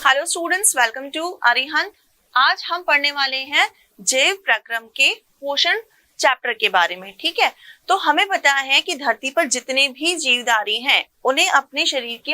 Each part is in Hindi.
Hello students, welcome to Arihant. आज हम पढ़ने वाले हैं जैव प्रक्रम के पोषण चैप्टर के बारे में। ठीक है, तो हमें पता है कि धरती पर जितने भी जीवधारी हैं उन्हें अपने शरीर की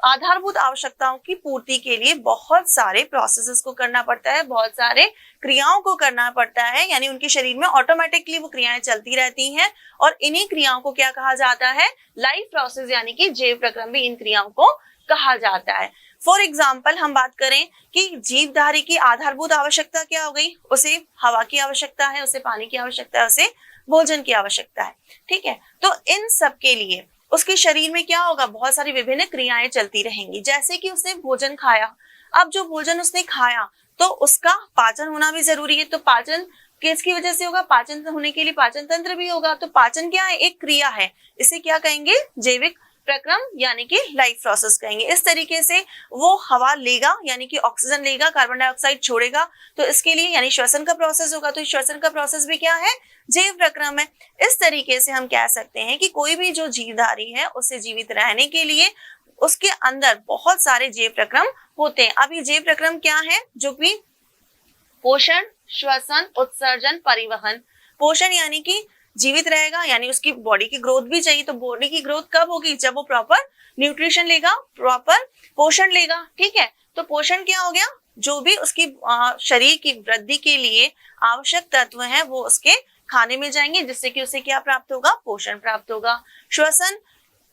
आधारभूत आवश्यकताओं की पूर्ति के लिए बहुत सारे प्रोसेसेस को करना पड़ता है, बहुत सारे क्रियाओं को करना पड़ता है। यानी उनके शरीर में ऑटोमेटिकली वो क्रियाएं चलती रहती हैं और इन्हीं क्रियाओं को क्या कहा जाता है? लाइफ प्रोसेस, यानी कि जैव प्रक्रम भी इन क्रियाओं को कहा जाता है। फॉर एग्जाम्पल हम बात करें कि जीवधारी की आधारभूत आवश्यकता क्या हो गई? उसे हवा की आवश्यकता है, उसे पानी की आवश्यकता है, उसे भोजन की आवश्यकता है। ठीक है, तो इन सब के लिए उसके शरीर में क्या होगा? बहुत सारी विभिन्न क्रियाएं चलती रहेंगी। जैसे कि उसने भोजन खाया, अब जो भोजन उसने खाया तो उसका पाचन होना भी जरूरी है। तो पाचन किसकी वजह से होगा? पाचन होने के लिए पाचन तंत्र भी होगा। तो पाचन क्या है? एक क्रिया है। इसे क्या कहेंगे? जैविक प्रक्रम यानी कि लाइफ प्रोसेस कहेंगे। इस तरीके से वो हवा लेगा, यानी कि ऑक्सीजन लेगा, कार्बन डाइऑक्साइड छोड़ेगा, तो इसके लिए यानी श्वसन का प्रोसेस होगा। तो श्वसन का प्रोसेस भी क्या है? जैव प्रक्रम है। इस तरीके से हम कह सकते हैं कि कोई भी जो जीवधारी है उसे जीवित रहने के लिए उसके अंदर बहुत सारे जैव प्रक्रम होते हैं। अब ये जैव प्रक्रम क्या है? जो कि पोषण, श्वसन, उत्सर्जन, परिवहन। पोषण यानी कि जीवित रहेगा, यानी उसकी बॉडी की ग्रोथ भी चाहिए। तो बॉडी की ग्रोथ कब होगी? जब वो प्रॉपर न्यूट्रिशन लेगा, प्रॉपर पोषण लेगा। ठीक है, तो पोषण क्या हो गया? जो भी उसकी शरीर की वृद्धि के लिए आवश्यक तत्व हैं वो उसके खाने में जाएंगे, जिससे कि उसे क्या प्राप्त होगा? पोषण प्राप्त होगा। श्वसन,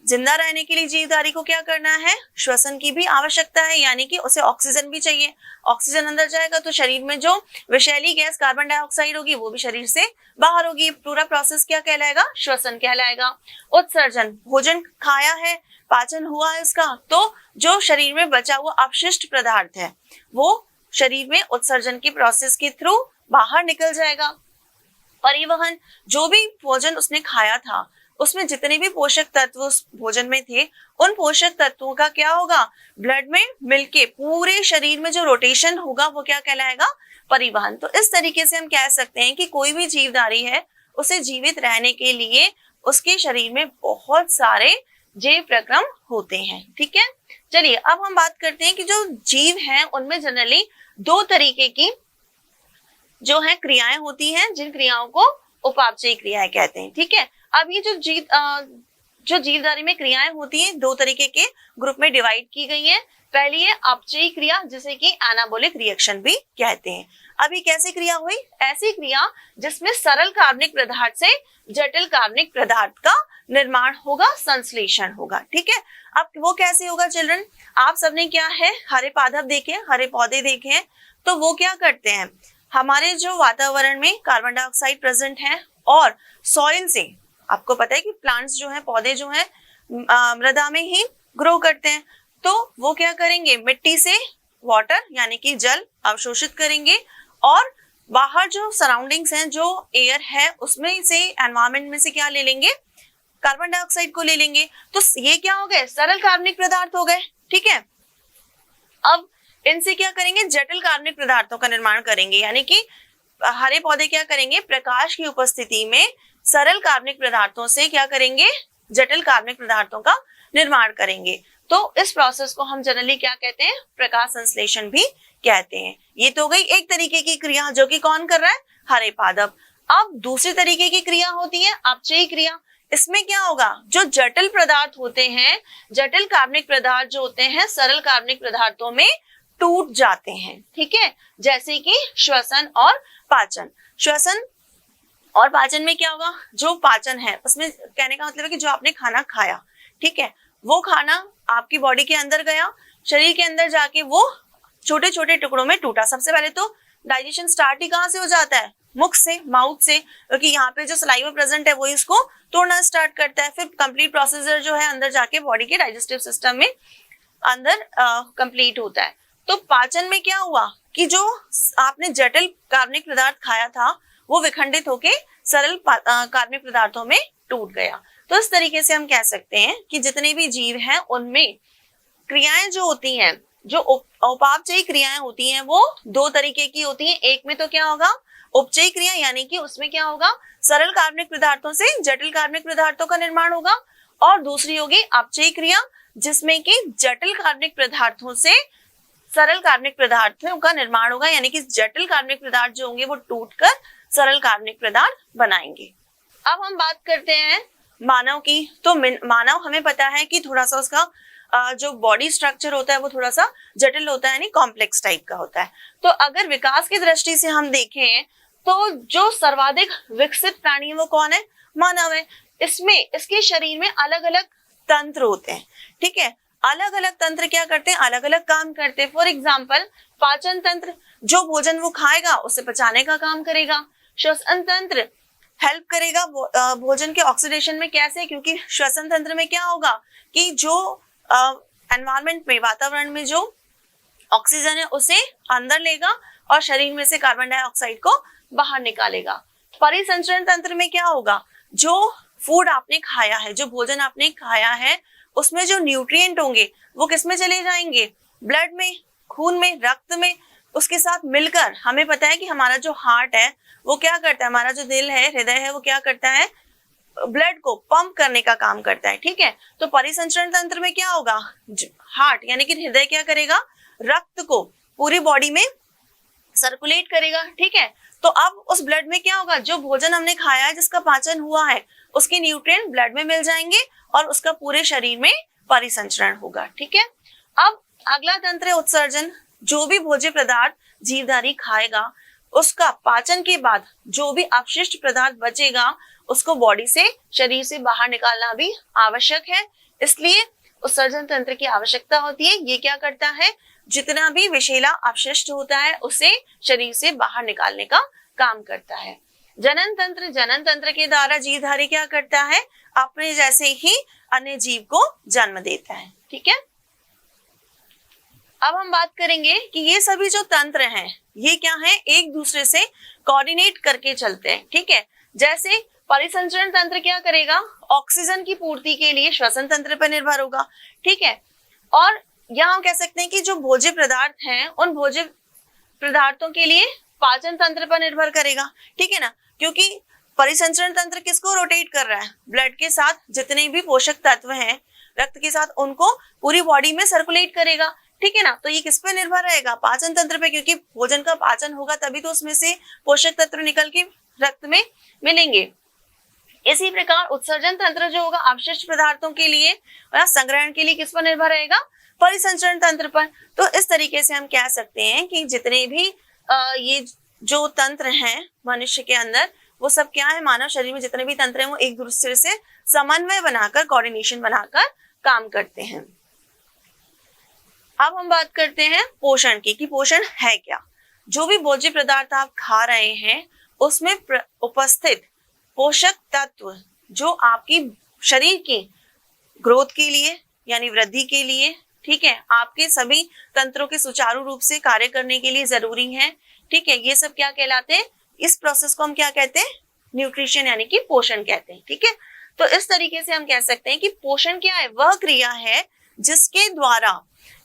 जिंदा रहने के लिए जीवधारी को क्या करना है? श्वसन की भी आवश्यकता है, यानी कि उसे ऑक्सीजन भी चाहिए। ऑक्सीजन अंदर जाएगा तो शरीर में जो विषैली गैस कार्बन डाइऑक्साइड होगी वो भी शरीर से बाहर होगी। पूरा प्रोसेस क्या कहलाएगा? श्वसन कहलाएगा। उत्सर्जन, भोजन खाया है, पाचन हुआ है इसका, तो जो शरीर में बचा हुआ अपशिष्ट पदार्थ है वो शरीर में उत्सर्जन की प्रोसेस के थ्रू बाहर निकल जाएगा। परिवहन, जो भी भोजन उसने खाया था उसमें जितने भी पोषक तत्व उस भोजन में थे उन पोषक तत्वों का क्या होगा? ब्लड में मिलके पूरे शरीर में जो रोटेशन होगा वो क्या कहलाएगा? परिवहन। तो इस तरीके से हम कह सकते हैं कि कोई भी जीवधारी है उसे जीवित रहने के लिए उसके शरीर में बहुत सारे जैव प्रक्रम होते हैं। ठीक है, चलिए अब हम बात करते हैं कि जो जीव हैं उनमें जनरली दो तरीके की जो है क्रियाएं होती हैं, जिन क्रियाओं को उपापचयी क्रियाएं कहते हैं। ठीक है, अब ये जो जीवधारी में क्रियाएं होती हैं दो तरीके के ग्रुप में डिवाइड की गई हैं। पहली है अपचयी क्रिया, जिसे कि एनाबॉलिक रिएक्शन भी कहते हैं। अभी कैसी क्रिया हुई? ऐसी क्रिया जिसमें सरल कार्बनिक पदार्थ से जटिल कार्बनिक पदार्थ का निर्माण होगा, संश्लेषण होगा। ठीक है, अब वो कैसे होगा चिल्ड्रन? आप सबने क्या है हरे पादप देखे, हरे पौधे देखे हैं, तो वो क्या करते हैं? हमारे जो वातावरण में कार्बन डाइऑक्साइड प्रेजेंट है और सॉइल से, आपको पता है कि प्लांट्स जो हैं, पौधे जो हैं मृदा में ही ग्रो करते हैं, तो वो क्या करेंगे? मिट्टी से वाटर यानी कि जल अवशोषित करेंगे और बाहर जो सराउंडिंग्स हैं, जो एयर है उसमें से, एनवायरमेंट में से क्या ले लेंगे? कार्बन डाइऑक्साइड को ले लेंगे। तो ये क्या हो गए? सरल कार्बनिक पदार्थ हो गए। ठीक है, अब इनसे क्या करेंगे? जटिल कार्बनिक पदार्थों का निर्माण करेंगे, यानी कि हरे पौधे क्या करेंगे? प्रकाश की उपस्थिति में सरल कार्बनिक पदार्थों से क्या करेंगे? जटिल कार्बनिक पदार्थों का निर्माण करेंगे। तो इस प्रोसेस को हम जनरली क्या कहते हैं? प्रकाश संश्लेषण भी कहते हैं। ये तो गई एक तरीके की क्रिया, जो कि कौन कर रहा है? हरे पादप। अब दूसरी तरीके की क्रिया होती है अपचयी क्रिया। इसमें क्या होगा? जो जटिल पदार्थ होते हैं, जटिल कार्बनिक पदार्थ जो होते हैं सरल कार्बनिक पदार्थों में टूट जाते हैं। ठीक है, जैसे कि श्वसन और पाचन। श्वसन और पाचन में क्या होगा? जो पाचन है उसमें कहने का मतलब है कि जो आपने खाना खाया, ठीक है, वो खाना आपकी बॉडी के अंदर गया, शरीर के अंदर जाके वो छोटे छोटे टुकड़ों में टूटा। सबसे पहले तो डाइजेशन स्टार्ट ही कहाँ से हो जाता है? मुख से, माउथ से, क्योंकि यहाँ पे जो सलाइवा प्रेजेंट है वो इसको तोड़ना स्टार्ट करता है। फिर कंप्लीट प्रोसीजर जो है अंदर जाके बॉडी के डाइजेस्टिव सिस्टम में अंदर कंप्लीट होता है। तो पाचन में क्या हुआ कि जो आपने जटिल कार्बनिक पदार्थ खाया था वो विखंडित होके सरल कार्बनिक पदार्थों में टूट गया। तो इस तरीके से हम कह सकते हैं कि जितने भी जीव हैं उनमें क्रियाएं जो होती हैं, जो उपापचयी क्रियाएं होती हैं, वो दो तरीके की होती हैं। एक में तो क्या होगा? उपचयी क्रिया, यानी कि उसमें क्या होगा? सरल कार्बनिक पदार्थों से जटिल कार्बनिक पदार्थों का निर्माण होगा। और दूसरी होगी अपचयी क्रिया, जिसमें कि जटिल कार्बनिक पदार्थों से सरल कार्बनिक पदार्थों का निर्माण होगा, यानी कि जटिल कार्बनिक पदार्थ जो होंगे वो टूटकर सरल कार्बनिक पदार्थ बनाएंगे। अब हम बात करते हैं मानव की। तो मानव हमें पता है कि थोड़ा सा उसका जो बॉडी स्ट्रक्चर होता है वो थोड़ा सा जटिल होता है, यानी कॉम्प्लेक्स टाइप का होता है। तो अगर विकास की दृष्टि से हम देखें तो जो सर्वाधिक विकसित प्राणी है वो कौन है? मानव है। इसमें इसके शरीर में अलग अलग तंत्र होते हैं, ठीक है। अलग अलग तंत्र क्या करते हैं? अलग अलग काम करते हैं। फॉर एग्जाम्पल पाचन तंत्र, जो भोजन वो खाएगा उसे पचाने का काम करेगा। श्वसन तंत्र हेल्प करेगा भोजन के ऑक्सीडेशन में। कैसे? क्योंकि श्वसन तंत्र में क्या होगा कि जो एनवायरमेंट में, वातावरण में जो ऑक्सीजन है उसे अंदर लेगा और शरीर में से कार्बन डाइऑक्साइड को बाहर निकालेगा। परिसंचरण तंत्र में क्या होगा? जो फूड आपने खाया है, जो भोजन आपने खाया है, उसमें जो न्यूट्रिएंट होंगे वो किस में चले जाएंगे? ब्लड में, खून में, रक्त में। उसके साथ मिलकर हमें पता है कि हमारा जो हार्ट है वो क्या करता है, हमारा जो दिल है, हृदय है, वो क्या करता है? ब्लड को पंप करने का काम करता है, ठीक है। तो परिसंचरण तंत्र में क्या होगा? हार्ट यानी कि हृदय क्या करेगा? रक्त को पूरी बॉडी में सर्कुलेट करेगा, ठीक है। तो अब उस ब्लड में क्या होगा? जो भोजन हमने खाया है, जिसका पाचन हुआ है, उसके न्यूट्रिएंट ब्लड में मिल जाएंगे और उसका पूरे शरीर में परिसंचरण होगा, ठीक है। अब अगला तंत्र है उत्सर्जन। जो भी भोज्य पदार्थ जीवधारी खाएगा उसका पाचन के बाद जो भी अपशिष्ट पदार्थ बचेगा उसको बॉडी से, शरीर से बाहर निकालना भी आवश्यक है। इसलिए उत्सर्जन तंत्र की आवश्यकता होती है। ये क्या करता है? जितना भी विषैला अपशिष्ट होता है उसे शरीर से बाहर निकालने का काम करता है। जनन तंत्र, जनन तंत्र के द्वारा जीवधारी क्या करता है? अपने जैसे ही अन्य जीव को जन्म देता है, ठीक है। अब हम बात करेंगे कि ये सभी जो तंत्र हैं ये क्या है? एक दूसरे से कोऑर्डिनेट करके चलते हैं, ठीक है। जैसे परिसंचरण तंत्र क्या करेगा? ऑक्सीजन की पूर्ति के लिए श्वसन तंत्र पर निर्भर होगा, ठीक है। और यहाँ हम कह सकते हैं कि जो भोज्य पदार्थ हैं उन भोज्य पदार्थों के लिए पाचन तंत्र पर निर्भर करेगा, ठीक है ना। क्योंकि परिसंचरण तंत्र किसको रोटेट कर रहा है? ब्लड के साथ जितने भी पोषक तत्व हैं रक्त के साथ उनको पूरी बॉडी में सर्कुलेट करेगा, ठीक है ना। तो ये किस पे निर्भर रहेगा? पाचन तंत्र पे, क्योंकि भोजन का पाचन होगा तभी तो उसमें से पोषक तत्व निकल के रक्त में मिलेंगे। इसी प्रकार उत्सर्जन तंत्र जो होगा अपशिष्ट पदार्थों के लिए या संग्रहण के लिए किस पर निर्भर रहेगा? परिसंचरण तंत्र पर। तो इस तरीके से हम कह सकते हैं कि जितने भी ये जो तंत्र हैं मनुष्य के अंदर वो सब क्या है? मानव शरीर में जितने भी तंत्र हैं वो एक दूसरे से समन्वय बनाकर, कोऑर्डिनेशन बनाकर काम करते हैं। अब हम बात करते हैं पोषण की, कि पोषण है क्या। जो भी भोज्य पदार्थ आप खा रहे हैं उसमें उपस्थित पोषक तत्व जो आपकी शरीर की ग्रोथ के लिए यानी वृद्धि के लिए, ठीक है, आपके सभी तंत्रों के सुचारू रूप से कार्य करने के लिए जरूरी है, ठीक है। ये सब क्या कहलाते हैं? इस प्रोसेस को हम क्या कहते हैं? न्यूट्रिशन यानी कि पोषण कहते हैं, ठीक है। तो इस तरीके से हम कह सकते हैं कि पोषण क्या है? वह क्रिया है जिसके द्वारा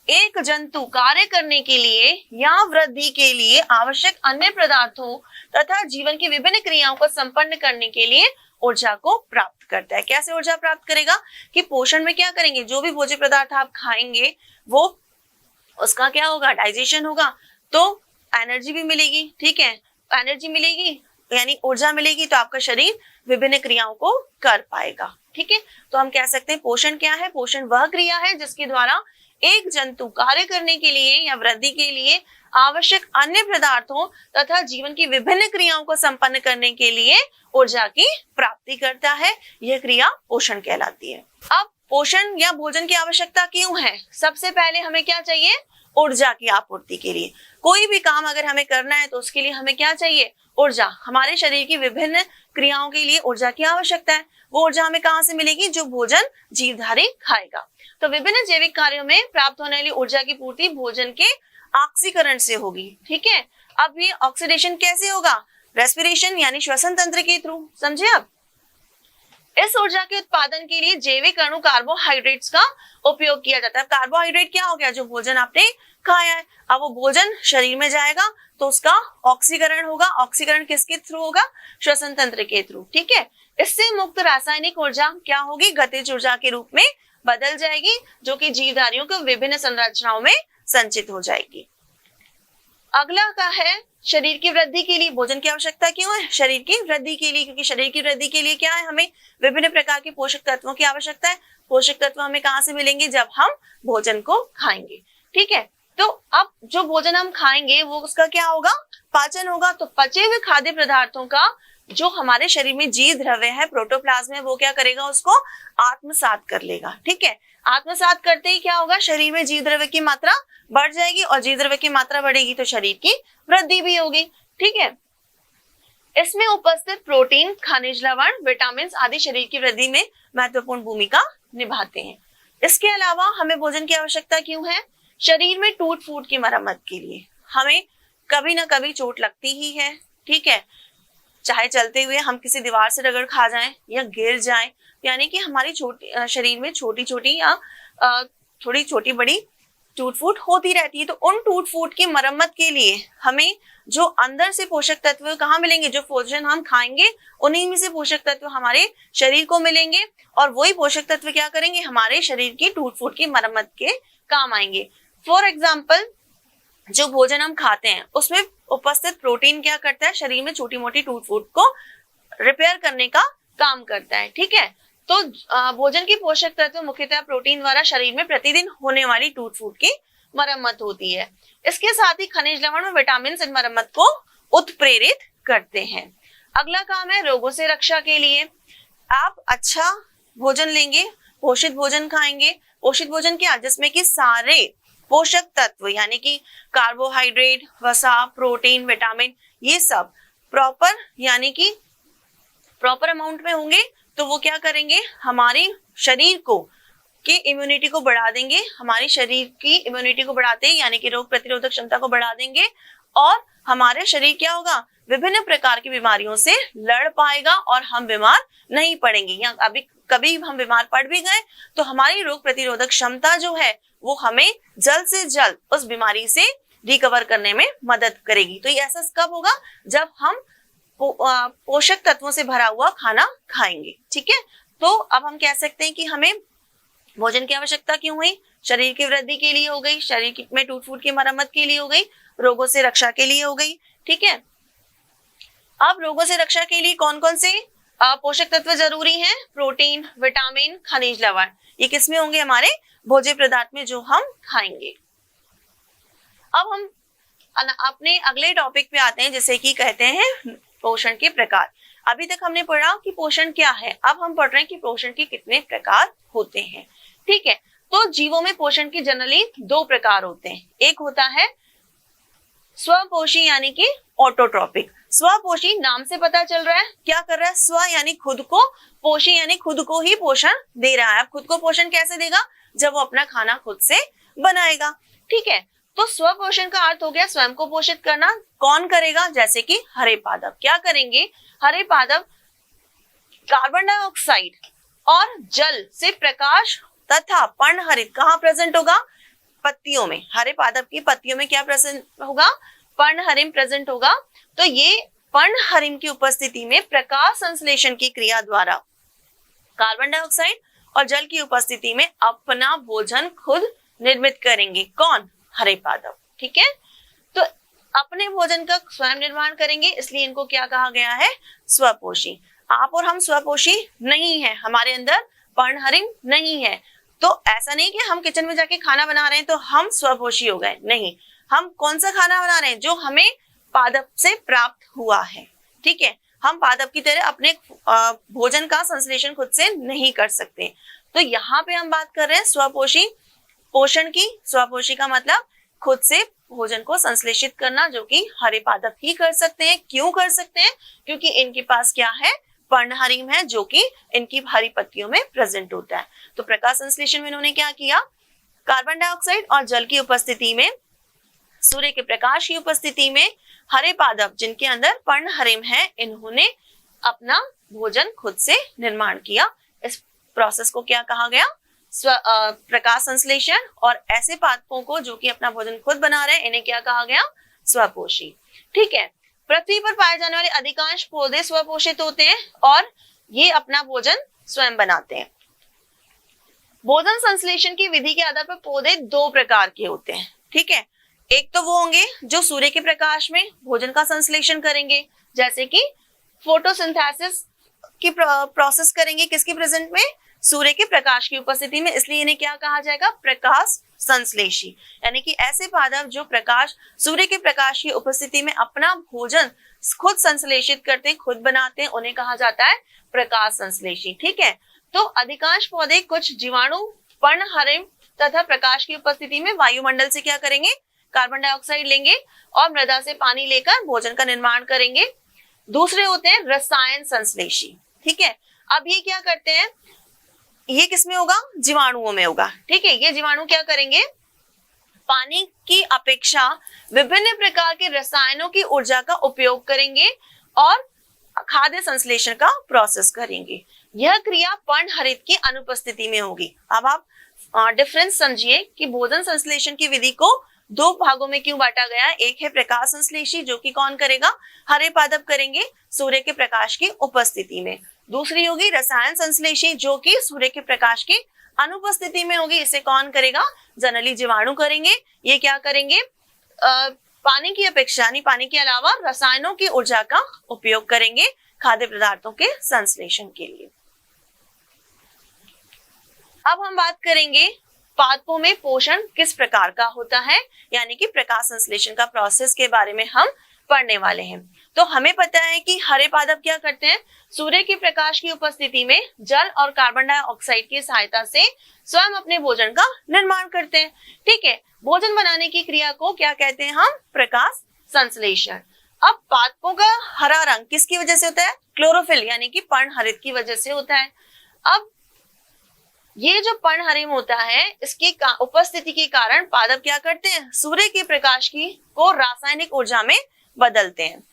एक जंतु कार्य करने के लिए या वृद्धि के लिए आवश्यक अन्य पदार्थों तथा जीवन की विभिन्न क्रियाओं को संपन्न करने के लिए ऊर्जा को प्राप्त करता है। कैसे ऊर्जा प्राप्त करेगा? कि पोषण में क्या करेंगे? जो भी भोज्य पदार्थ आप खाएंगे वो उसका क्या होगा? डाइजेशन होगा, तो एनर्जी भी मिलेगी, ठीक है। एनर्जी मिलेगी यानी ऊर्जा मिलेगी तो आपका शरीर विभिन्न क्रियाओं को कर पाएगा, ठीक है। तो हम कह सकते हैं पोषण क्या है? पोषण वह क्रिया है जिसके द्वारा एक जंतु कार्य करने के लिए या वृद्धि के लिए आवश्यक अन्य पदार्थों तथा जीवन की विभिन्न क्रियाओं को संपन्न करने के लिए ऊर्जा की प्राप्ति करता है। यह क्रिया पोषण कहलाती है। अब पोषण या भोजन की आवश्यकता क्यों है? सबसे पहले हमें क्या चाहिए? ऊर्जा की आपूर्ति के लिए। कोई भी काम अगर हमें करना है तो उसके लिए हमें क्या चाहिए? ऊर्जा। हमारे शरीर की विभिन्न क्रियाओं के लिए ऊर्जा की आवश्यकता है। वो ऊर्जा हमें कहाँ से मिलेगी? जो भोजन जीवधारी खाएगा। तो विभिन्न जैविक कार्यों में प्राप्त होने वाली ऊर्जा की पूर्ति भोजन के ऑक्सीकरण से होगी, ठीक है। अब ये ऑक्सीडेशन कैसे होगा? रेस्पिरेशन यानी श्वसन तंत्र के थ्रू, समझे। अब इस ऊर्जा के उत्पादन के लिए जैविक अणु कार्बोहाइड्रेट्स का उपयोग किया जाता है। कार्बोहाइड्रेट क्या हो गया? जो भोजन आपने खाया है। अब वो भोजन शरीर में जाएगा तो उसका ऑक्सीकरण होगा। ऑक्सीकरण किसके थ्रू होगा? श्वसन तंत्र के थ्रू, ठीक है। इससे मुक्त रासायनिक ऊर्जा क्या होगी? गतिज ऊर्जा के रूप में बदल जाएगी, जो कि जीवधारियों को विभिन्न संरचनाओं में संचित हो जाएगी। अगला का है शरीर की वृद्धि के लिए भोजन की आवश्यकता क्यों है? शरीर की वृद्धि के लिए, क्योंकि शरीर की वृद्धि के लिए क्या है, हमें विभिन्न प्रकार के पोषक तत्वों की आवश्यकता है। पोषक तत्व हमें कहाँ से मिलेंगे? जब हम भोजन को खाएंगे। ठीक है, तो अब जो भोजन हम खाएंगे वो उसका क्या होगा? पाचन होगा। तो पचे हुए खाद्य पदार्थों का जो हमारे शरीर में जीव द्रव्य है, प्रोटोप्लाज्म है, वो क्या करेगा? उसको आत्मसात कर लेगा। ठीक है, आत्मसात करते ही क्या होगा? शरीर में जीव द्रव्य की मात्रा बढ़ जाएगी, और जीव द्रव्य की मात्रा बढ़ेगी तो शरीर की वृद्धि भी होगी। ठीक है, इसमें उपस्थित प्रोटीन, खनिज लवण, विटामिन आदि शरीर की वृद्धि में महत्वपूर्ण भूमिका निभाते हैं। इसके अलावा हमें भोजन की आवश्यकता क्यों है? शरीर में टूट फूट की मरम्मत के लिए। हमें कभी ना कभी चोट लगती ही है। ठीक है, चाहे चलते हुए हम किसी दीवार से रगड़ खा जाएं या गिर जाएं, यानी कि हमारी शरीर में छोटी छोटी या थोड़ी छोटी बड़ी टूट फूट होती रहती है। तो उन टूट फूट की मरम्मत के लिए हमें जो अंदर से पोषक तत्व कहाँ मिलेंगे? जो भोजन हम खाएंगे उन्हीं में से पोषक तत्व हमारे शरीर को मिलेंगे, और वही पोषक तत्व क्या करेंगे? हमारे शरीर की टूट फूट की मरम्मत के काम आएंगे। फॉर एग्जाम्पल, जो भोजन हम खाते हैं उसमें उपस्थित प्रोटीन क्या करता है? शरीर में छोटी मोटी टूट फूट को रिपेयर करने का काम करता है। ठीक है, तो भोजन की पोषक तत्व मुख्यतः प्रोटीन द्वारा शरीर में प्रतिदिन होने वाली टूट फूट की मरम्मत होती है। इसके साथ ही खनिज लवण और विटामिन इन मरम्मत को उत्प्रेरित करते हैं। अगला काम है रोगों से रक्षा के लिए। आप अच्छा भोजन लेंगे, पोषित भोजन खाएंगे। पोषित भोजन क्या? जिसमें कि सारे पोषक तत्व यानी कि कार्बोहाइड्रेट, वसा, प्रोटीन, विटामिन, ये सब प्रॉपर यानी कि प्रॉपर अमाउंट में होंगे, तो वो क्या करेंगे? हमारे शरीर को की इम्यूनिटी को बढ़ा देंगे। हमारे शरीर की इम्यूनिटी को बढ़ाते हैं यानी कि रोग प्रतिरोधक क्षमता को बढ़ा देंगे, और हमारे शरीर क्या होगा? विभिन्न प्रकार की बीमारियों से लड़ पाएगा और हम बीमार नहीं पड़ेंगे। या अभी कभी हम बीमार पड़ भी गए तो हमारी रोग प्रतिरोधक क्षमता जो है वो हमें जल्द से जल्द उस बीमारी से रिकवर करने में मदद करेगी। तो ये ऐसा कब होगा? जब हम पोषक तत्वों से भरा हुआ खाना खाएंगे। ठीक है, तो अब हम कह सकते हैं कि हमें भोजन की आवश्यकता क्यों हुई? शरीर की वृद्धि के लिए हो गई, शरीर में टूट फूट की मरम्मत के लिए हो गई, रोगों से रक्षा के लिए हो गई। ठीक है, अब रोगों से रक्षा के लिए कौन कौन से पोषक तत्व जरूरी हैं? प्रोटीन, विटामिन, खनिज लवण। ये किसमें होंगे? हमारे भोज्य पदार्थ में जो हम खाएंगे। अब हम अपने अगले टॉपिक पे आते हैं, जिसे कि कहते हैं पोषण के प्रकार। अभी तक हमने पढ़ा कि पोषण क्या है, अब हम पढ़ रहे हैं कि पोषण के कितने प्रकार होते हैं। ठीक है, तो जीवों में पोषण के जनरली दो प्रकार होते हैं। एक होता है स्वपोषी यानी कि ऑटोट्रॉपिक। स्वपोषी नाम से पता चल रहा है क्या कर रहा है? स्व यानी खुद को, पोषी यानी खुद को ही पोषण दे रहा है। अब खुद को पोषण कैसे देगा? जब वो अपना खाना खुद से बनाएगा। ठीक है, तो स्वपोषण का अर्थ हो गया स्वयं को पोषित करना। कौन करेगा? जैसे कि हरे पादप क्या करेंगे? हरे पादप कार्बन डाइऑक्साइड और जल से प्रकाश तथा पर्णहरित कहाँ प्रेजेंट होगा? पत्तियों में। हरे पादप की पत्तियों में क्या प्रेजेंट होगा? पर्णहरिम प्रेजेंट होगा। तो ये पर्णहरिम की उपस्थिति में प्रकाश संश्लेषण की क्रिया द्वारा कार्बन डाइऑक्साइड और जल की उपस्थिति में अपना भोजन खुद निर्मित करेंगे। कौन? हरे पादप। ठीक है, तो अपने भोजन का स्वयं निर्माण करेंगे, इसलिए इनको क्या कहा गया है? स्वपोषी। आप और हम स्वपोषी नहीं है, हमारे अंदर पर्णहरिम नहीं है। तो ऐसा नहीं कि हम किचन में जाके खाना बना रहे हैं तो हम स्वपोषी हो गए, नहीं। हम कौन सा खाना बना रहे हैं? जो हमें पादप से प्राप्त हुआ है। ठीक है, हम पादप की तरह अपने भोजन का संश्लेषण खुद से नहीं कर सकते। तो यहाँ पे हम बात कर रहे हैं स्वपोषी पोषण की। स्वपोषी का मतलब खुद से भोजन को संश्लेषित करना, जो कि हरे पादप ही कर सकते हैं। क्यों कर सकते हैं? क्योंकि इनके पास क्या है? पर्णहरिम है, जो कि इनकी हरी पत्तियों में प्रेजेंट होता है। तो प्रकाश संश्लेषण में इन्होंने क्या किया? कार्बन डाइऑक्साइड और जल की उपस्थिति में, सूर्य के प्रकाश की उपस्थिति में हरे पादप जिनके अंदर पर्णहरिम है, इन्होंने अपना भोजन खुद से निर्माण किया। इस प्रोसेस को क्या कहा गया? प्रकाश संश्लेषण। और ऐसे पादपों को जो कि अपना भोजन खुद बना रहे हैं, इन्हें क्या कहा गया? स्वपोषी। ठीक है, पृथ्वी पर पाए जाने वाले अधिकांश पौधे स्वपोषित होते हैं और ये अपना भोजन स्वयं बनाते हैं। भोजन संश्लेषण की विधि के आधार पर पौधे दो प्रकार के होते हैं, ठीक है। एक तो वो होंगे जो सूर्य के प्रकाश में भोजन का संश्लेषण करेंगे, जैसे कि फोटोसिंथेसिस की प्रोसेस करेंगे, किसकी प्रेजेंट में, सूर्य के प्रकाश की उपस्थिति में, इसलिए इन्हें क्या कहा जाएगा, प्रकाश संश्लेषी। यानी कि ऐसे पादप जो प्रकाश, सूर्य के प्रकाश की उपस्थिति में अपना भोजन खुद संश्लेषित करते हैं, खुद बनाते हैं, उन्हें कहा जाता है प्रकाश संश्लेषी, ठीक है। तो अधिकांश पौधे कुछ जीवाणु, पर्णहरिम तथा प्रकाश की उपस्थिति में वायुमंडल से क्या करेंगे, कार्बन डाइऑक्साइड लेंगे और मृदा से पानी लेकर भोजन का निर्माण करेंगे। दूसरे होते हैं रसायन संश्लेषी, ठीक है। अब ये क्या करते हैं, ये किसमें होगा, जीवाणुओं में होगा, ठीक है। ये जीवाणु क्या करेंगे, पानी की अपेक्षा विभिन्न प्रकार के रसायनों की ऊर्जा का उपयोग करेंगे और खाद्य संश्लेषण का प्रोसेस करेंगे। यह क्रिया पर्णहरित की अनुपस्थिति में होगी। अब आप डिफरेंस समझिए कि भोजन संश्लेषण की विधि को दो भागों में क्यों बांटा गया है। एक है प्रकाश संश्लेषी, जो कि कौन करेगा, हरे पादप करेंगे सूर्य के प्रकाश की उपस्थिति में। दूसरी होगी रसायन संश्लेषी, जो कि सूर्य के प्रकाश की अनुपस्थिति में होगी। इसे कौन करेगा, जनरली जीवाणु करेंगे। ये क्या करेंगे, पानी की अपेक्षा यानी पानी के अलावा रसायनों की ऊर्जा का उपयोग करेंगे खाद्य पदार्थों के संश्लेषण के लिए। अब हम बात करेंगे पादपों में पोषण किस प्रकार का होता है, यानी कि प्रकाश संश्लेषण का प्रोसेस के बारे में हम पढ़ने वाले हैं। तो हमें पता है कि हरे पादप क्या करते हैं, सूर्य के प्रकाश की उपस्थिति में जल और कार्बन डाइऑक्साइड की सहायता से स्वयं अपने भोजन का निर्माण करते हैं, ठीक है। भोजन बनाने की क्रिया को क्या कहते हैं हम, प्रकाश संश्लेषण। अब पादपों का हरा रंग किसकी वजह से होता है, क्लोरोफिल यानी कि पर्णहरित की वजह से होता है। अब ये जो पर्णहरित होता है, इसकी उपस्थिति के कारण पादप क्या करते हैं, सूर्य के प्रकाश की को रासायनिक ऊर्जा में बदलते हैं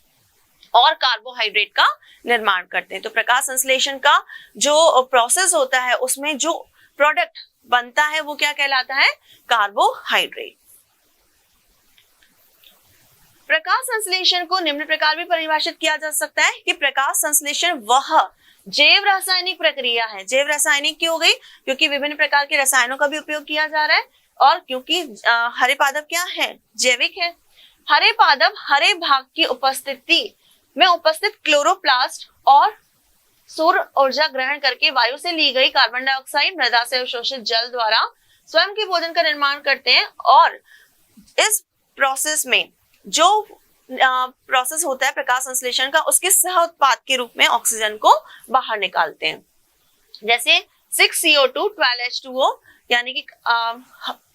और कार्बोहाइड्रेट का निर्माण करते हैं। तो प्रकाश संश्लेषण का जो प्रोसेस होता है, उसमें जो प्रोडक्ट बनता है वो क्या कहलाता है, कार्बोहाइड्रेट। प्रकाश संश्लेषण को निम्न प्रकार भी परिभाषित किया जा सकता है कि प्रकाश संश्लेषण वह जैव रासायनिक प्रक्रिया है। जैव रासायनिक क्यों हो गई, क्योंकि विभिन्न प्रकार के रसायनों का भी उपयोग किया जा रहा है और क्योंकि हरे पादप क्या है, जैविक है। हरे पादप हरे भाग की उपस्थिति में उपस्थित क्लोरोप्लास्ट और सौर ऊर्जा ग्रहण करके वायु से ली गई कार्बन डाइऑक्साइड, मृदा से अवशोषित जल द्वारा स्वयं के भोजन का निर्माण करते हैं और इस प्रोसेस में जो प्रोसेस होता है प्रकाश संश्लेषण का, उसके सह उत्पाद के रूप में ऑक्सीजन को बाहर निकालते हैं। जैसे 6CO2 12H2O, यानी कि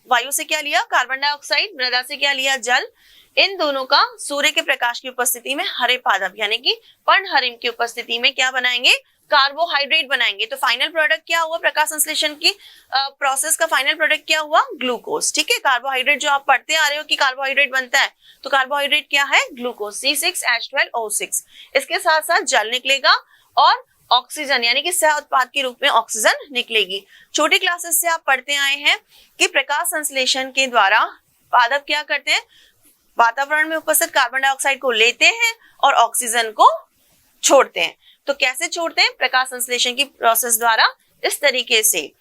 वायु से क्या लिया, कार्बन डाइऑक्साइड, मृदा से क्या लिया, जल। इन दोनों का सूर्य के प्रकाश की उपस्थिति में हरे पादप यानी कि पर्णहरित की उपस्थिति में क्या बनाएंगे, कार्बोहाइड्रेट बनाएंगे। तो फाइनल प्रोडक्ट क्या हुआ, प्रकाश संश्लेषण की प्रोसेस का फाइनल प्रोडक्ट क्या हुआ, ग्लूकोज, ठीक है। कार्बोहाइड्रेट जो आप पढ़ते आ रहे हो कि कार्बोहाइड्रेट बनता है, तो कार्बोहाइड्रेट क्या है, ग्लूकोज, C6H12O6। इसके साथ साथ जल निकलेगा और ऑक्सीजन यानी कि सह उत्पाद के रूप में ऑक्सीजन निकलेगी। छोटी क्लासेस से आप पढ़ते आए हैं कि प्रकाश संश्लेषण के द्वारा पादप क्या करते हैं, वातावरण में उपस्थित कार्बन डाइऑक्साइड को लेते हैं और ऑक्सीजन को छोड़ते हैं। तो कैसे छोड़ते हैं, प्रकाश संश्लेषण की प्रोसेस द्वारा इस तरीके से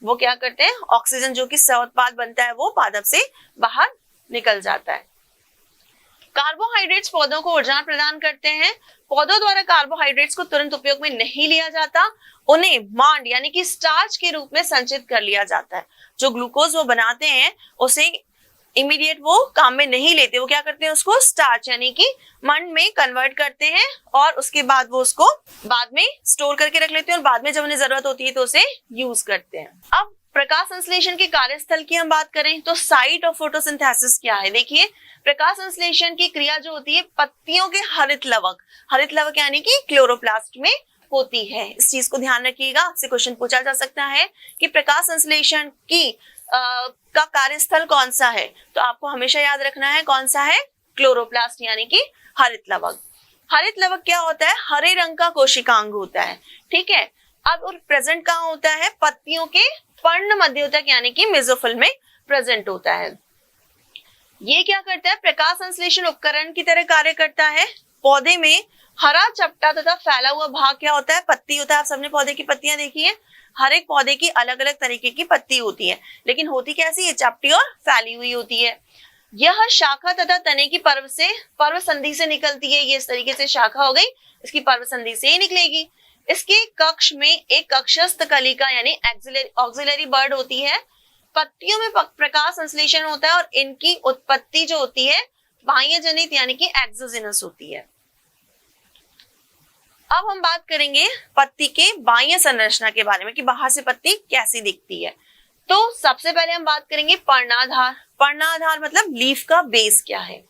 वो क्या करते हैं, ऑक्सीजन जो कि सह उत्पाद बनता है वो पादप से बाहर निकल जाता है। कार्बोहाइड्रेट्स पौधों को ऊर्जा प्रदान करते हैं। पौधों द्वारा कार्बोहाइड्रेट्स को तुरंत उपयोग में नहीं लिया जाता, उन्हें मांड यानी कि स्टार्च के रूप में संचित कर लिया जाता है। जो ग्लूकोज वो बनाते हैं उसे इमीडिएट वो काम में नहीं लेते, वो क्या करते हैं, उसको स्टार्च यानी कि मंड में कन्वर्ट करते हैं और उसके बाद वो उसको बाद में स्टोर करके रख लेते हैं और बाद में जब उन्हें जरूरत होती है तो उसे यूज करते हैं। अब प्रकाश संश्लेषण के कार्यस्थल की हम बात करें तो साइट ऑफ फोटोसिंथेसिस क्या है। देखिए, प्रकाश संश्लेषण की क्रिया जो होती है पत्तियों के हरित लवक यानी कि क्लोरोप्लास्ट में होती है। इस चीज को ध्यान रखिएगा, आपसे क्वेश्चन पूछा जा सकता है कि प्रकाश संश्लेषण की का कार्यस्थल कौन सा है, तो आपको हमेशा याद रखना है कौन सा है, क्लोरोप्लास्ट यानी कि हरित लवक। हरित लवक क्या होता है, हरे रंग का कोशिकांग होता है, ठीक है। अब और प्रेजेंट कहाँ होता है, पत्तियों के पर्ण मध्योतक यानी कि मेसोफिल में प्रेजेंट होता है। ये क्या करता है, प्रकाश संश्लेषण उपकरण की तरह कार्य करता है। पौधे में हरा चपटा तथा फैला हुआ भाग क्या होता है? पत्ती होता है। आप सबने पौधे की पत्तियां देखी है, हर एक पौधे की अलग अलग तरीके की पत्ती होती है, लेकिन होती कैसी है? चपटी और फैली हुई होती है। यह शाखा तथा तने की पर्व संधि से निकलती है। ये इस तरीके से शाखा हो गई, इसकी पर्व संधि से ही निकलेगी। इसके कक्ष में एक कक्षस्थ कलिका यानी ऑक्सिलरी बर्ड होती है। पत्तियों में प्रकाश संश्लेषण होता है और इनकी उत्पत्ति जो होती है बाह्य जनित यानी कि एक्सोजेनस होती है। अब हम बात करेंगे पत्ती के बाह्य संरचना के बारे में कि बाहर से पत्ती कैसी दिखती है। तो सबसे पहले हम बात करेंगे पर्णाधार। पर्णाधार मतलब लीफ का बेस क्या है।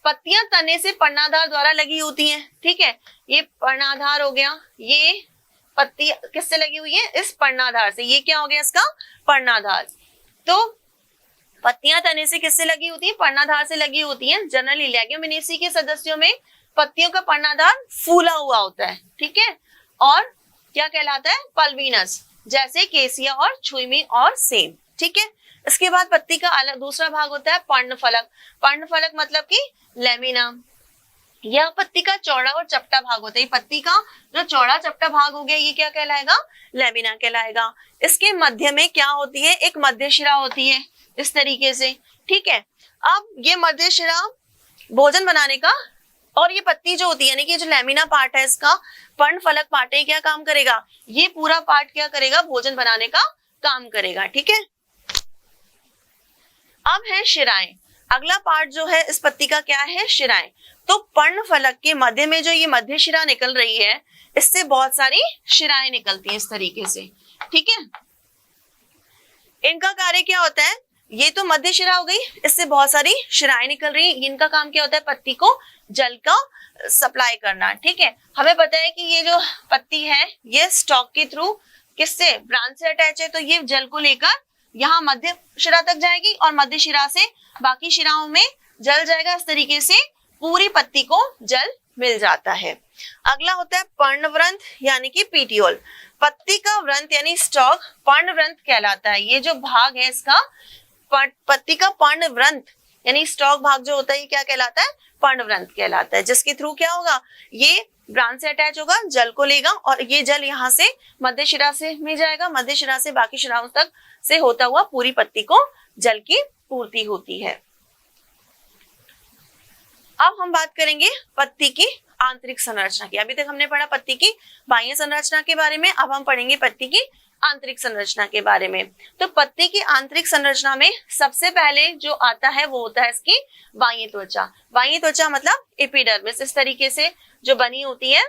पत्तियां तने से पर्णाधार द्वारा लगी होती हैं, ठीक है। ये पर्णाधार हो गया, ये पत्ती किससे लगी हुई है? इस पर्णाधार से। ये क्या हो गया? इसका पर्णाधार। तो पत्तियां तने से किससे लगी होती है? पर्णाधार से लगी होती हैं। जनरली लेग्यूमिनेसी के सदस्यों में पत्तियों का पर्णाधार फूला हुआ होता है, ठीक है, और क्या कहलाता है? पल्विनस, जैसे केसिया और छुईमी और सेब, ठीक है। इसके बाद पत्ती का अलग दूसरा भाग होता है पर्णफलक। पर्णफलक मतलब कि लेमिना। यह पत्ती का चौड़ा और चपटा भाग होता है। पत्ती का जो चौड़ा चपटा भाग हो गया ये क्या कहलाएगा? लेमिना कहलाएगा। इसके मध्य में क्या होती है? एक मध्य शिरा होती है इस तरीके से, ठीक है। अब ये मध्य शिरा भोजन बनाने का, और ये पत्ती जो होती है यानी कि जो लेमिना पार्ट है इसका, पर्णफलक पार्ट है, क्या काम करेगा? ये पूरा पार्ट क्या करेगा? भोजन बनाने का काम करेगा, ठीक है। अब है शिराएं। अगला पार्ट जो है इस पत्ती का क्या है? शिराएं। तो पर्णफलक के मध्य में जो ये मध्य शिरा निकल रही है, इससे बहुत सारी शिराएं निकलती हैं इस तरीके से, ठीक है। इनका कार्य क्या होता है? ये तो मध्य शिरा हो गई, इससे बहुत सारी शिराएं निकल रही हैं। इनका काम क्या होता है? पत्ती को जल का सप्लाई करना, ठीक है। हमें पता है कि ये जो पत्ती है ये स्टॉक के थ्रू किससे? ब्रांच से अटैच है, तो ये जल को लेकर यहाँ मध्य शिरा तक जाएगी और मध्य शिरा से बाकी शिराओं में जल जाएगा। इस तरीके से पूरी पत्ती को जल मिल जाता है। अगला होता है पर्णव्रंथ यानी कि पीटियोल। पत्ती का व्रंथ यानी स्टॉक पर्णव्रंथ कहलाता है। ये जो भाग है इसका पत्ती का पर्णव्रंथ यानी स्टॉक भाग जो होता है ये क्या कहलाता है? पर्णव्रंथ कहलाता है, जिसके थ्रू क्या होगा? ये ब्रांच से अटैच होगा, जल को लेगा और ये जल यहाँ से मध्य शिरा से मिल जाएगा। मध्य शिरा से बाकी शिराओं तक से होता हुआ पूरी पत्ती को जल की पूर्ति होती है। अब हम बात करेंगे पत्ती की आंतरिक संरचना की। अभी तक हमने पढ़ा पत्ती की बाह्य संरचना के बारे में, अब हम पढ़ेंगे पत्ती की आंतरिक संरचना के बारे में। तो पत्ती की आंतरिक संरचना में सबसे पहले जो आता है वो होता है इसकी बाह्य त्वचा। बाह्य त्वचा मतलब एपिडर्मिस, इस तरीके से जो बनी होती है,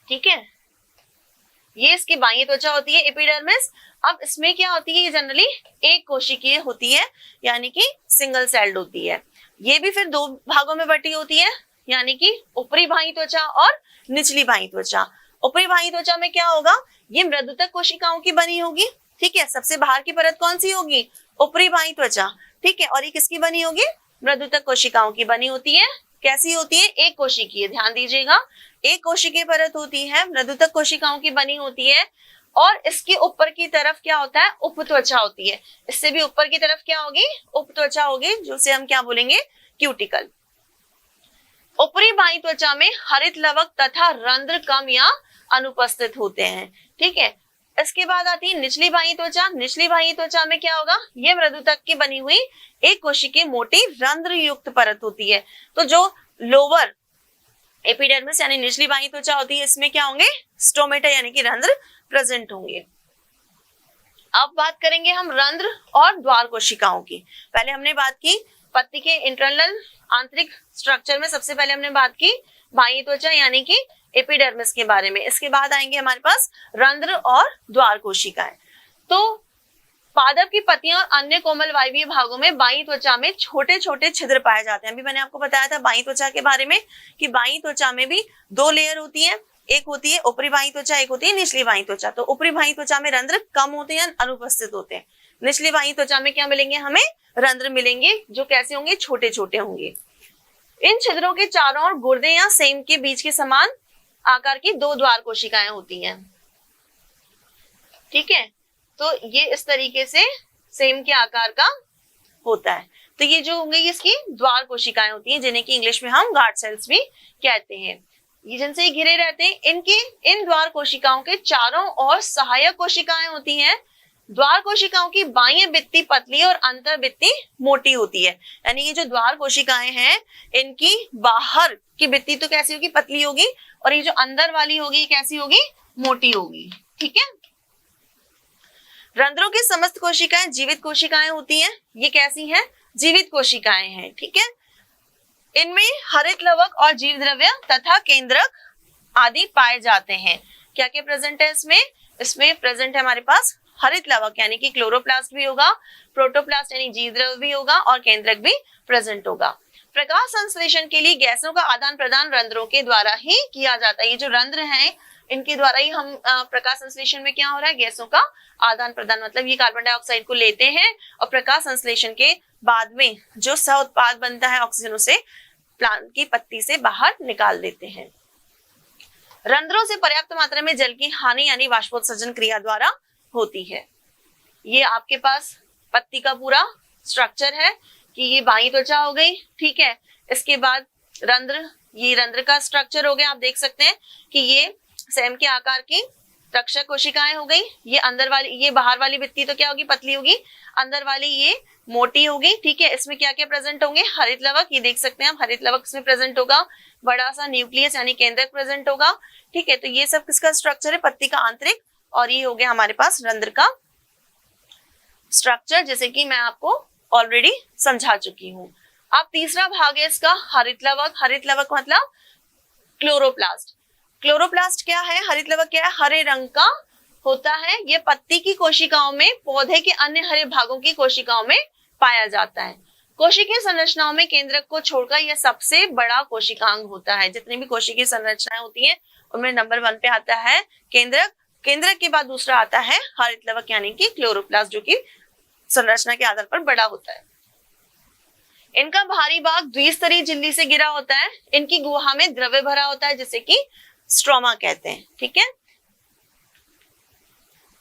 ठीक है। ये इसकी बाह्य त्वचा होती है एपिडर्मिस। अब इसमें क्या होती है? ये जनरली एक कोशिकीय होती है यानी कि सिंगल सेल्ड होती है। ये भी फिर दो भागों में बटी होती है यानी कि ऊपरी बाह्य त्वचा और निचली बाह्य त्वचा। ऊपरी बाह्य त्वचा में क्या होगा? ये मृदुतक कोशिकाओं की बनी होगी, ठीक है। सबसे बाहर की परत कौन सी होगी? ऊपरी बाह्य त्वचा, ठीक है। और ये किसकी बनी होगी? मृदुतक कोशिकाओं की बनी होती है। कैसी होती है? एक कोशिकीय, ध्यान दीजिएगा, एक कोशिकीय परत होती है, मृदुतक कोशिकाओं की बनी होती है। और इसके ऊपर की तरफ क्या होता है? उपत्वचा होती है। इससे भी ऊपर की तरफ क्या होगी? उपत्वचा होगी, जिसे हम क्या बोलेंगे? क्यूटिकल। ऊपरी बाह्य त्वचा में हरित लवक तथा रंध्र कम या अनुपस्थित होते हैं, ठीक है। इसके बाद आती है निचली बाह्य त्वचा। निचली बाह्य त्वचा में क्या होगा? ये मृदुतक की बनी हुई एक कोशिकीय मोटी रंध्र युक्त परत होती है। तो जो लोअर एपिडर्मिस यानी निचली बाह्य त्वचा होती है, इसमें क्या होंगे? स्टोमेटा यानी कि रंध्र प्रेजेंट होंगे। अब बात करेंगे हम रंध्र और द्वार कोशिकाओं की। पहले हमने बात की पत्ती के इंटरनल आंतरिक स्ट्रक्चर में, सबसे पहले हमने बात की बाह्य त्वचा यानी कि एपिडर्मिस के बारे में। इसके बाद आएंगे हमारे पास रंध्र और द्वार कोशिकाएं। तो पादप की पत्तियां और अन्य कोमल वायवीय भागों में बाह्य त्वचा में छोटे छोटे छिद्र पाए जाते हैं। अभी मैंने आपको बताया था बाह्य त्वचा के बारे में कि बाह्य त्वचा में भी दो लेयर होती है, एक होती है ऊपरी बाह्य त्वचा, एक होती है निचली बाह्य त्वचा। तो ऊपरी बाह्य त्वचा में रंध्र कम होते हैं, अनुपस्थित होते हैं। निचली बाह्य त्वचा में क्या मिलेंगे? हमें रंध्र मिलेंगे, जो कैसे होंगे? छोटे छोटे होंगे। इन छिद्रों के चारों ओर गुर्दे या सेम के बीच के समान आकार की दो द्वार कोशिकाएं होती हैं, ठीक है। तो ये इस तरीके से सेम के आकार का होता है। तो ये जो होंगे इसकी द्वार कोशिकाएं होती हैं, जिन्हें की इंग्लिश में हम गार्ड सेल्स भी कहते हैं। ये जिनसे घिरे रहते हैं, इन द्वार कोशिकाओं के चारों ओर सहायक कोशिकाएं होती हैं। द्वार कोशिकाओं की बाह्य भित्ति पतली और अंतर भित्ति मोटी होती है। यानी ये जो द्वार कोशिकाएं हैं, इनकी बाहर की भित्ति तो कैसी होगी, पतली होगी, और ये जो अंदर वाली होगी कैसी होगी, मोटी होगी। ठीक है। रंध्रों की समस्त कोशिकाएं जीवित कोशिकाएं होती हैं। ये कैसी हैं, जीवित कोशिकाएं हैं। ठीक है। इनमें हरित लवक और जीव द्रव्य तथा केंद्रक आदि पाए जाते हैं। क्या क्या प्रेजेंट है इसमें प्रेजेंट है हमारे पास हरित लवक यानी कि क्लोरोप्लास्ट भी होगा, प्रोटोप्लास्ट यानी जीव द्रव्य भी होगा, और केंद्रक भी प्रेजेंट होगा। प्रकाश संश्लेषण के लिए गैसों का आदान प्रदान रंध्रों के द्वारा ही किया जाता है। ये जो रंध्र हैं, इनके द्वारा ही हम प्रकाश संश्लेषण में क्या हो रहा है, गैसों का आदान प्रदान, मतलब ये कार्बन डाइऑक्साइड को लेते हैं और प्रकाश संश्लेषण के बाद में जो सह उत्पाद बनता है ऑक्सीजन, उसे प्लांट की पत्ती से बाहर निकाल देते हैं। रंध्रों से पर्याप्त मात्रा में जल की हानि यानी वाष्पोत्सर्जन क्रिया द्वारा होती है। ये आपके पास पत्ती का पूरा स्ट्रक्चर है कि ये बाह्य त्वचा हो गई। ठीक है। इसके बाद रंध्र, ये रंध्र का स्ट्रक्चर हो गया। आप देख सकते हैं कि ये सेम के आकार की रक्षक कोशिकाएं हो गई। ये अंदर वाली, ये बाहर वाली भित्ति तो क्या होगी, पतली होगी, अंदर वाली ये मोटी होगी। ठीक है। इसमें क्या क्या प्रेजेंट होंगे, हरित लवक, ये देख सकते हैं आप, हरित लवक इसमें प्रेजेंट होगा, बड़ा सा न्यूक्लियस यानी केंद्रक प्रेजेंट होगा। ठीक है। तो ये सब किसका स्ट्रक्चर है, पत्ती का आंतरिक, और ये हो गया हमारे पास रंध्र का स्ट्रक्चर, जैसे कि मैं आपको ऑलरेडी समझा चुकी हूँ। अब तीसरा भाग है इसका हरित लवक। हरित लवक मतलब क्लोरोप्लास्ट। क्लोरोप्लास्ट क्या है, हरित लवक क्या है, हरे रंग का होता है। ये पत्ती की कोशिकाओं में, पौधे के अन्य हरे भागों की कोशिकाओं में पाया जाता है। कोशिकीय संरचनाओं में केंद्रक को छोड़कर यह सबसे बड़ा कोशिकांग होता है। जितनी भी कोशिकीय संरचनाएं होती हैं उनमें नंबर 1 पे आता है केंद्रक। केंद्रक के बाद दूसरा आता है हरित लवक यानी कि क्लोरोप्लास्ट, जो कि संरचना के आधार पर बड़ा होता है। इनका बाहरी भाग द्विस्तरीय झिल्ली से घिरा होता है। इनकी गुहा में द्रव्य भरा होता है, जिसे कि स्ट्रोमा कहते हैं। ठीक है।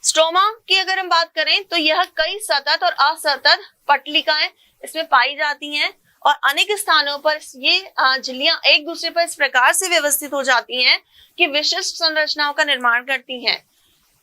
स्ट्रोमा की अगर हम बात करें तो यह कई सतत और असतत पटलिकाएं इसमें पाई जाती हैं, और अनेक स्थानों पर ये झिल्लियां एक दूसरे पर इस प्रकार से व्यवस्थित हो जाती हैं कि विशिष्ट संरचनाओं का निर्माण करती हैं।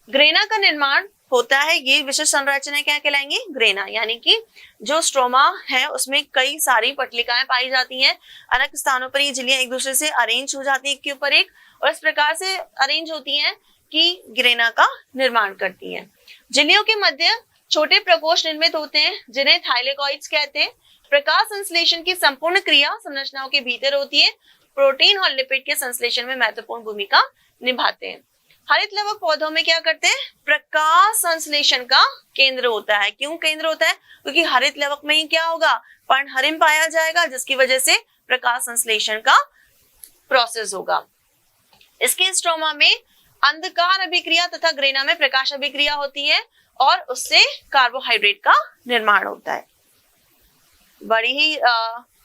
ग्रेना का निर्माण होता है। ये विशिष्ट संरचनाएं क्या कहलाएंगी, ग्रेना, यानी कि जो स्ट्रोमा है उसमें कई सारी पटलिकाएं पाई जाती हैं। अनेक स्थानों पर ये झिल्लियां एक दूसरे से अरेंज हो जाती है, एक के ऊपर एक, और इस प्रकार से अरेंज होती हैं कि ग्रेना का निर्माण करती हैं। झिल्लियों के मध्य छोटे प्रकोष्ठ निर्मित होते हैं, जिन्हें थाइलेकॉइड्स कहते हैं। प्रकाश संश्लेषण की संपूर्ण क्रिया संरचनाओं के भीतर होती है। प्रोटीन और लिपिड के संश्लेषण में महत्वपूर्ण भूमिका निभाते हैं। हरित लवक पौधों में क्या करते हैं, प्रकाश संश्लेषण का केंद्र होता है। क्यों केंद्र होता है, क्योंकि हरित लवक में ही क्या होगा, पर्णहरिम पाया जाएगा, जिसकी वजह से प्रकाश संश्लेषण का प्रोसेस होगा। इसके स्ट्रोमा में अंधकार अभिक्रिया तथा ग्रेना में प्रकाश अभिक्रिया होती है, और उससे कार्बोहाइड्रेट का निर्माण होता है। बड़ी ही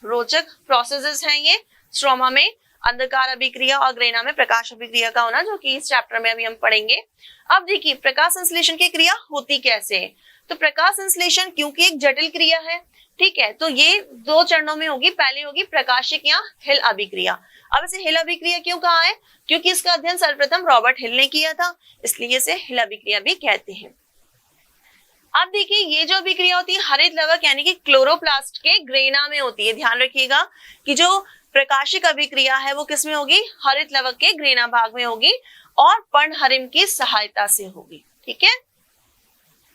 रोचक प्रोसेसेस हैं ये। स्ट्रोमा में अंधकार अभिक्रिया और ग्रेना में प्रकाश अभिक्रिया का होना, जो कि इस चैप्टर में अभी हम पढ़ेंगे। अब देखिए प्रकाश संश्लेषण की क्रिया होती कैसे है। तो प्रकाश संश्लेषण क्योंकि एक जटिल क्रिया है, ठीक है, तो ये 2 चरणों में होगी। पहले होगी प्रकाशिक या हिल अभिक्रिया। अब इसे हिल अभिक्रिया क्यों कहा है, क्योंकि इसका अध्ययन सर्वप्रथम रॉबर्ट हिल ने किया था, इसलिए इसे हिल अभिक्रिया भी कहते हैं। अब देखिए ये जो अभिक्रिया होती है हरित लवक यानी कि क्लोरोप्लास्ट के ग्रेना में होती है। ध्यान रखिएगा कि जो प्रकाशिक अभिक्रिया है वो किसमें होगी, हरित लवक के ग्रेना भाग में होगी, और पर्णहरिम की सहायता से होगी। ठीक है,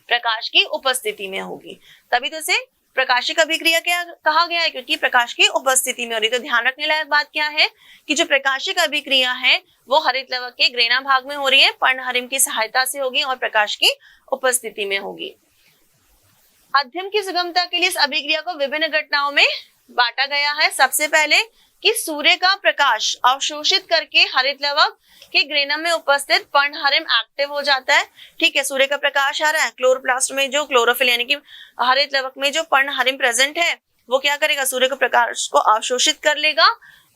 प्रकाश की उपस्थिति में होगी, तभी तो इसे प्रकाशिक अभिक्रिया क्या कहा गया है, क्योंकि प्रकाश की उपस्थिति में हो रही। तो ध्यान रखने लायक बात क्या है कि जो प्रकाशिक अभिक्रिया है वो हरित लवक के ग्रेना भाग में हो रही है, पर्णहरिम की सहायता से होगी और प्रकाश की उपस्थिति में होगी। अध्ययन की सुगमता के लिए इस अभिक्रिया को विभिन्न घटनाओं में बांटा गया है। सबसे पहले कि सूर्य का प्रकाश अवशोषित करके हरित लवक के ग्रेनम में उपस्थित पर्णहरिम एक्टिव हो जाता है। ठीक है, सूर्य का प्रकाश आ रहा है, क्लोरोप्लास्ट में जो क्लोरोफिल यानी कि हरित लवक में जो पर्णहरिम प्रेजेंट है वो क्या करेगा, सूर्य के प्रकाश को अवशोषित कर लेगा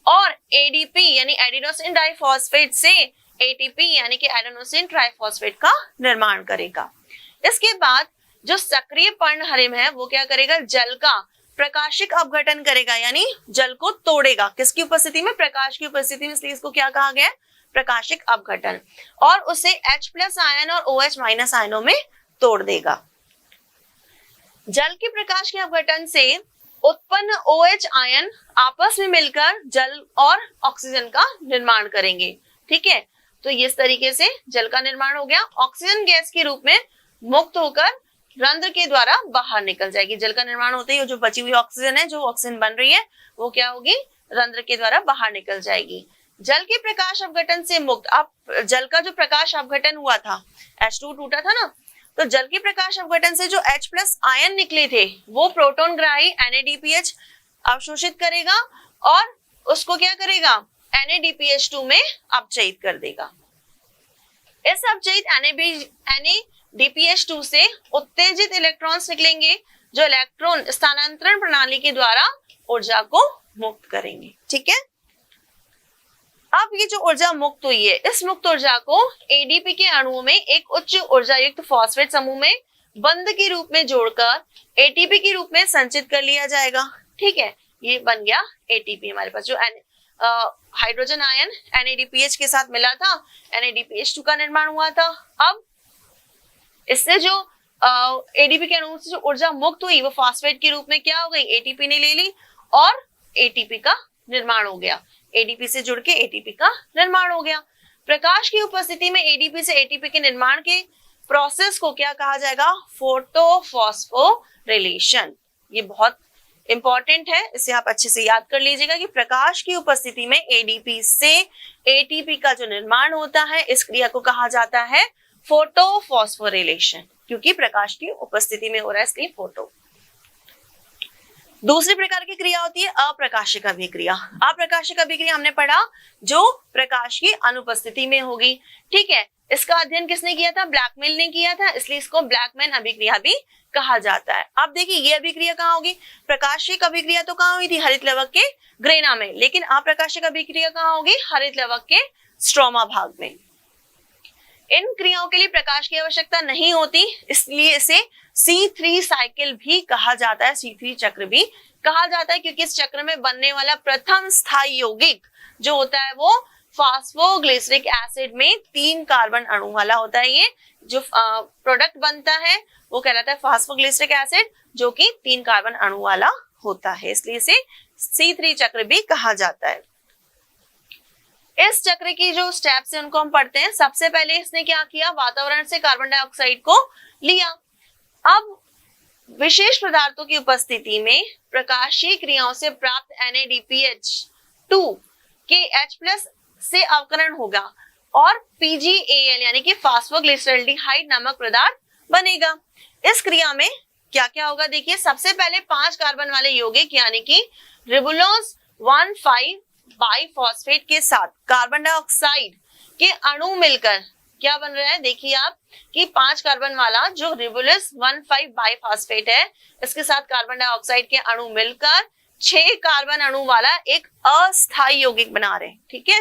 और एडीपी यानी एडिनोसिन डाइफॉस्फेट से एटीपी यानी कि एडेनोसिन ट्राइफॉस्फेट का निर्माण करेगा। इसके बाद जो सक्रिय पर्णहरिम है वो क्या करेगा, जल का प्रकाशिक अपघटन करेगा, यानी जल को तोड़ेगा। किसकी उपस्थिति में? प्रकाश की उपस्थिति में, इसलिए इसको क्या कहा गया? प्रकाशिक अपघटन। और उसे H+ आयन और OH- आयनों में तोड़ देगा। जल के प्रकाश के अपघटन से उत्पन्न OH आयन आपस में मिलकर जल और ऑक्सीजन का निर्माण करेंगे। ठीक है, तो इस तरीके से जल का निर्माण हो गया। ऑक्सीजन गैस के रूप में मुक्त होकर रंध्र के द्वारा बाहर निकल जाएगी। जल का निर्माण होते ही जो बची हुई ऑक्सीजन है, जो ऑक्सीजन बन रही है, वो क्या होगी? रंध्र के द्वारा बाहर निकल जाएगी। जल के प्रकाश अपघटन से मुक्त, अब जल का जो प्रकाश अपघटन हुआ था, H2 टूटा था ना, तो जल के प्रकाश अपघटन से जो H+ आयन निकले थे वो प्रोटॉन ग्राही NADPH अवशोषित करेगा और उसको क्या करेगा? NADPH2 में अपचयित कर देगा। इस अपचयित NADPH2 से उत्तेजित इलेक्ट्रॉन्स निकलेंगे जो इलेक्ट्रॉन स्थानांतरण प्रणाली के द्वारा ऊर्जा को मुक्त करेंगे। ठीक है, अब ये जो ऊर्जा मुक्त हुई है, इस मुक्त ऊर्जा को ADP के अणुओं में एक उच्च ऊर्जा युक्त फॉस्फेट समूह में बंध के रूप में जोड़कर ATP के रूप में संचित कर लिया जाएगा। ठीक है, ये बन गया ATP। हमारे पास जो हाइड्रोजन आयन NADPH के साथ मिला था, NADPH2 का निर्माण हुआ था। अब इससे जो ADP के अणु से जो ऊर्जा मुक्त हुई वो फॉस्फेट के रूप में क्या हो गई? ATP ने ले ली और ATP का निर्माण हो गया। ADP से जुड़ के ATP का निर्माण हो गया। प्रकाश की उपस्थिति में ADP से ATP के निर्माण के प्रोसेस को क्या कहा जाएगा? फोटोफॉस्फोरिलेशन। ये बहुत इंपॉर्टेंट है, इसे आप अच्छे से याद कर लीजिएगा कि प्रकाश की उपस्थिति में ADP से ATP का जो निर्माण होता है, इस क्रिया को कहा जाता है फोटोफॉस्फोरिलेशन, क्योंकि प्रकाश की उपस्थिति में हो रहा है, इसलिए फोटो। दूसरी प्रकार की क्रिया होती है अप्रकाशिक अभिक्रिया। अप्रकाशिक अभिक्रिया हमने पढ़ा जो प्रकाश की अनुपस्थिति में होगी। ठीक है, इसका अध्ययन किसने किया था? ब्लैकमेल ने किया था, इसलिए इसको ब्लैकमैन अभिक्रिया भी कहा जाता है। अब देखिए ये अभिक्रिया कहाँ होगी? प्रकाशिक अभिक्रिया तो कहाँ हुई थी? हरित लवक के ग्रेना में, लेकिन अप्रकाशिक अभिक्रिया कहाँ होगी? हरित लवक के स्ट्रोमा भाग में। इन क्रियाओं के लिए प्रकाश की आवश्यकता नहीं होती, इसलिए इसे C3 साइकिल भी कहा जाता है, C3 चक्र भी कहा जाता है, क्योंकि इस चक्र में बनने वाला प्रथम स्थायी यौगिक जो होता है वो फॉस्फोग्लिसरिक एसिड में 3 कार्बन अणु वाला होता है। ये जो प्रोडक्ट बनता है वो कहलाता है फॉस्फोग्लिसरिक एसिड, जो कि 3 कार्बन अणु वाला होता है, इसलिए इसे C3 चक्र भी कहा जाता है। इस चक्र की जो स्टेप्स है उनको हम पढ़ते हैं। सबसे पहले इसने क्या किया? वातावरण से कार्बन डाइऑक्साइड को लिया। अब विशेष पदार्थों की उपस्थिति में प्रकाशीय क्रियाओं से प्राप्त NADPH2 के H+ से अवकरण होगा और PgAl यानी कि फॉस्फोग्लिसरल्डिहाइड नामक पदार्थ बनेगा। इस क्रिया में क्या क्या होगा? देखिए, सबसे पहले 5 कार्बन वाले यौगिक यानी कि रिबुलोज 1,5 बाइफॉस्फेट के साथ कार्बन डाइऑक्साइड के अणु मिलकर क्या बन रहा है? देखिए आप कि 5 कार्बन वाला जो रिबुलोज 1,5 बाइफॉस्फेट है, इसके साथ कार्बन डाइऑक्साइड के अणु मिलकर 6 कार्बन अणु वाला एक अस्थायी यौगिक बना रहे हैं। ठीक है,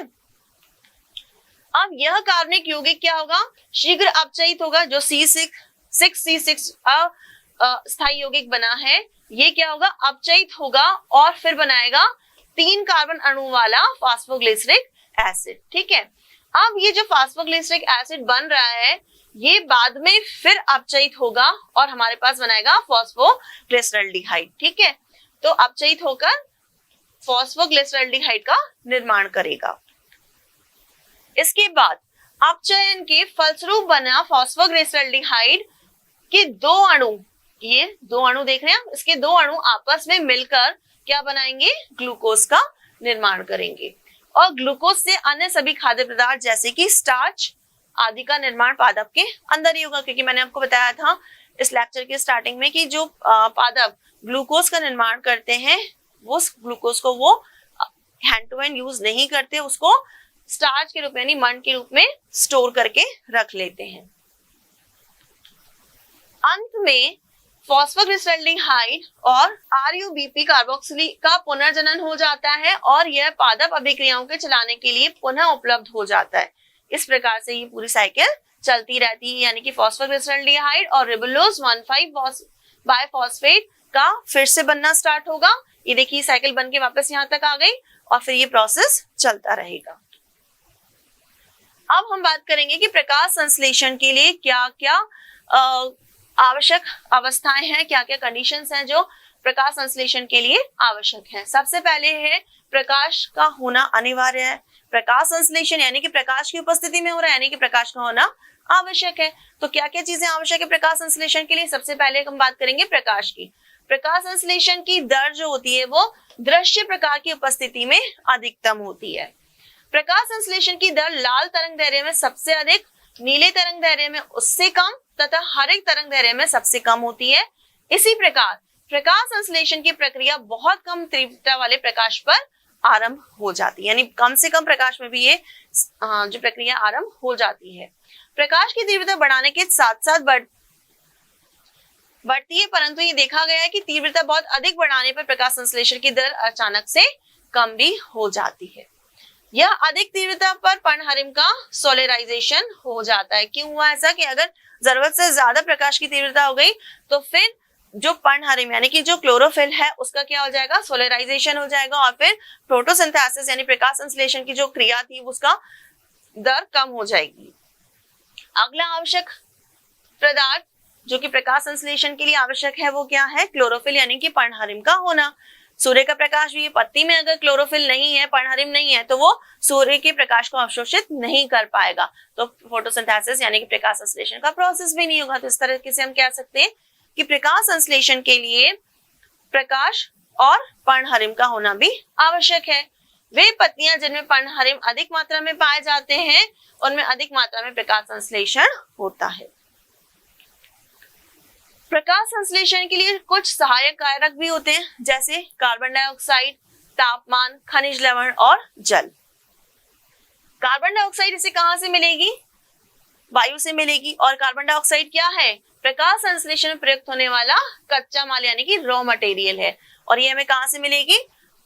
अब यह कार्बनिक यौगिक क्या होगा? शीघ्र अपचयित होगा। जो C6 अस्थायी यौगिक बना है, ये क्या होगा? अपचयित होगा और फिर बनाएगा 3 कार्बन अणु वाला फॉस्फोग्लिसरिक एसिड। ठीक है, अब ये जो फॉस्फोग्लिसरिक एसिड बन रहा है ये बाद में फिर अपचयित होगा और हमारे पास बनाएगा फॉस्फोग्लिसरल्डिहाइड। ठीक है, तो अपचयित होकर फॉस्फोग्लिसरल्डिहाइड का निर्माण करेगा। इसके बाद अपचयन के फलस्वरूप बना फॉस्फोग्लिसरल्डिहाइड के 2 अणु, ये 2 अणु देख रहे हैं आप, इसके 2 अणु आपस में मिलकर क्या बनाएंगे? ग्लूकोज का निर्माण करेंगे और ग्लूकोज से अन्य सभी खाद्य पदार्थ जैसे कि स्टार्च आदि का निर्माण पादप के अंदर ही होगा, क्योंकि मैंने आपको बताया था इस लेक्चर के स्टार्टिंग में कि जो पादप ग्लूकोज का निर्माण करते हैं वो ग्लूकोज को वो हैंड टू हैंड यूज नहीं करते, उसको स्टार्च के रूप में यानी मंड के रूप में स्टोर करके रख लेते हैं। अंत में फॉस्फोग्लिसरल्डिहाइड और RuBP कार्बोक्सिल का पुनर्जनन हो जाता है और यह पादप अभिक्रियाओं के चलाने के लिए पुनः उपलब्ध हो जाता है। इस प्रकार से ये पूरी साइकिल चलती रहती है, यानी कि फॉस्फोग्लिसरल्डिहाइड और रिबुलोज 1,5 बाइफॉस्फेट का फिर से बनना स्टार्ट होगा। ये देखिए साइकिल बन के वापस यहाँ तक आ गई और फिर ये प्रोसेस चलता रहेगा। अब हम बात करेंगे कि प्रकाश संश्लेषण के लिए क्या क्या आवश्यक अवस्थाएं हैं, क्या क्या कंडीशंस हैं जो प्रकाश संश्लेषण के लिए आवश्यक है। सबसे पहले है प्रकाश का होना अनिवार्य है। प्रकाश संश्लेषण यानी कि प्रकाश की उपस्थिति में हो रहा है, यानी कि प्रकाश का होना आवश्यक है। तो क्या क्या चीजें आवश्यक है प्रकाश संश्लेषण के लिए? सबसे पहले हम बात करेंगे प्रकाश की। प्रकाश संश्लेषण की दर जो होती है वो दृश्य प्रकाश की उपस्थिति में अधिकतम होती है। प्रकाश संश्लेषण की दर लाल तरंग दैर्ध्य में सबसे अधिक, नीले तरंग दैर्ध्य में उससे कम तथा हरे तरंग दैर्ध्य में सबसे कम होती है। इसी प्रकार प्रकाश संश्लेषण की प्रक्रिया बहुत कम तीव्रता वाले प्रकाश पर आरंभ हो जाती है, यानी कम से कम प्रकाश में भी ये जो प्रक्रिया आरंभ हो जाती है। प्रकाश की तीव्रता बढ़ाने के साथ साथ बढ़ती है, परंतु ये देखा गया है कि तीव्रता बहुत अधिक बढ़ाने पर प्रकाश संश्लेषण की दर अचानक से कम भी हो जाती है। यह अधिक तीव्रता पर पर्णहरिम का सोलराइजेशन हो जाता है। क्यों हुआ ऐसा? कि अगर जरूरत से ज्यादा प्रकाश की तीव्रता हो गई तो फिर जो पर्णहरिम यानी कि जो क्लोरोफिल है उसका क्या हो जाएगा? सोलराइजेशन हो जाएगा और फिर फोटोसिंथेसिस यानी प्रकाश संश्लेषण की जो क्रिया थी उसका दर कम हो जाएगी। अगला आवश्यक पदार्थ जो कि प्रकाश संश्लेषण के लिए आवश्यक है वो क्या है? क्लोरोफिल यानी कि पर्णहरिम का होना। सूर्य का प्रकाश भी, पत्ती में अगर क्लोरोफिल नहीं है, पर्णहरिम नहीं है, तो वो सूर्य के प्रकाश को अवशोषित नहीं कर पाएगा, तो फोटोसिंथेसिस यानी कि प्रकाश संश्लेषण का प्रोसेस भी नहीं होगा। तो इस तरह से हम कह सकते हैं कि प्रकाश संश्लेषण के लिए प्रकाश और पर्णहरिम का होना भी आवश्यक है। वे पत्तियां जिनमें पर्णहरिम अधिक मात्रा में पाए जाते हैं उनमें अधिक मात्रा में प्रकाश संश्लेषण होता है। प्रकाश संश्लेषण के लिए कुछ सहायक कारक भी होते हैं, जैसे कार्बन डाइऑक्साइड, तापमान, खनिज लवण और जल। कार्बन डाइऑक्साइड इसे कहां से मिलेगी? वायु से मिलेगी। और कार्बन डाइऑक्साइड क्या है? प्रकाश संश्लेषण में प्रयुक्त होने वाला कच्चा माल यानी कि रॉ मटेरियल है। और ये हमें कहां से मिलेगी?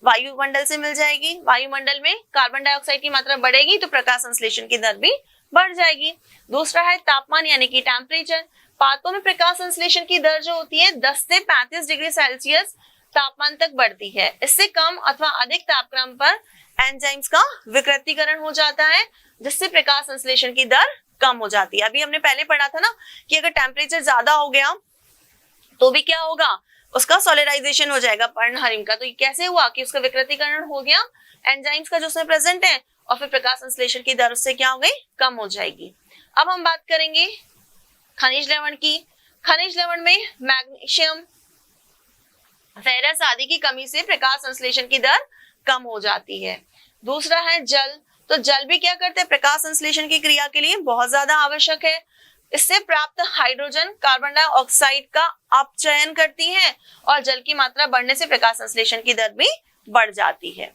वायुमंडल से मिल जाएगी। वायुमंडल में कार्बन डाइऑक्साइड की मात्रा बढ़ेगी तो प्रकाश संश्लेषण की दर भी बढ़ जाएगी। दूसरा है तापमान यानी कि टेम्परेचर। पादपों में प्रकाश संश्लेषण की दर जो होती है 10 से 35 डिग्री सेल्सियस तापमान तक बढ़ती है। इससे कम अथवा अधिक तापक्रम पर एंजाइम्स का विकृतीकरण हो जाता है, जिससे प्रकाश संश्लेषण की दर कम हो जाती है। अभी हमने पहले पढ़ा था ना कि अगर टेम्परेचर ज्यादा हो गया तो भी क्या होगा? उसका सोलराइजेशन हो जाएगा पर्णहरिम का। तो ये कैसे हुआ कि उसका विकृतीकरण हो गया एंजाइम्स का जो उसमें प्रेजेंट है, और फिर प्रकाश संश्लेषण की दर उससे क्या हो गई? कम हो जाएगी। अब हम बात करेंगे खनिज लवण की। खनिज लवण में मैग्नीशियम, फेरस आदि की कमी से प्रकाश संश्लेषण की दर कम हो जाती है। दूसरा है जल। तो जल भी क्या करते हैं? प्रकाश संश्लेषण की क्रिया के लिए बहुत ज्यादा आवश्यक है। इससे प्राप्त हाइड्रोजन कार्बन डाइऑक्साइड का अपचयन करती है और जल की मात्रा बढ़ने से प्रकाश संश्लेषण की दर भी बढ़ जाती है।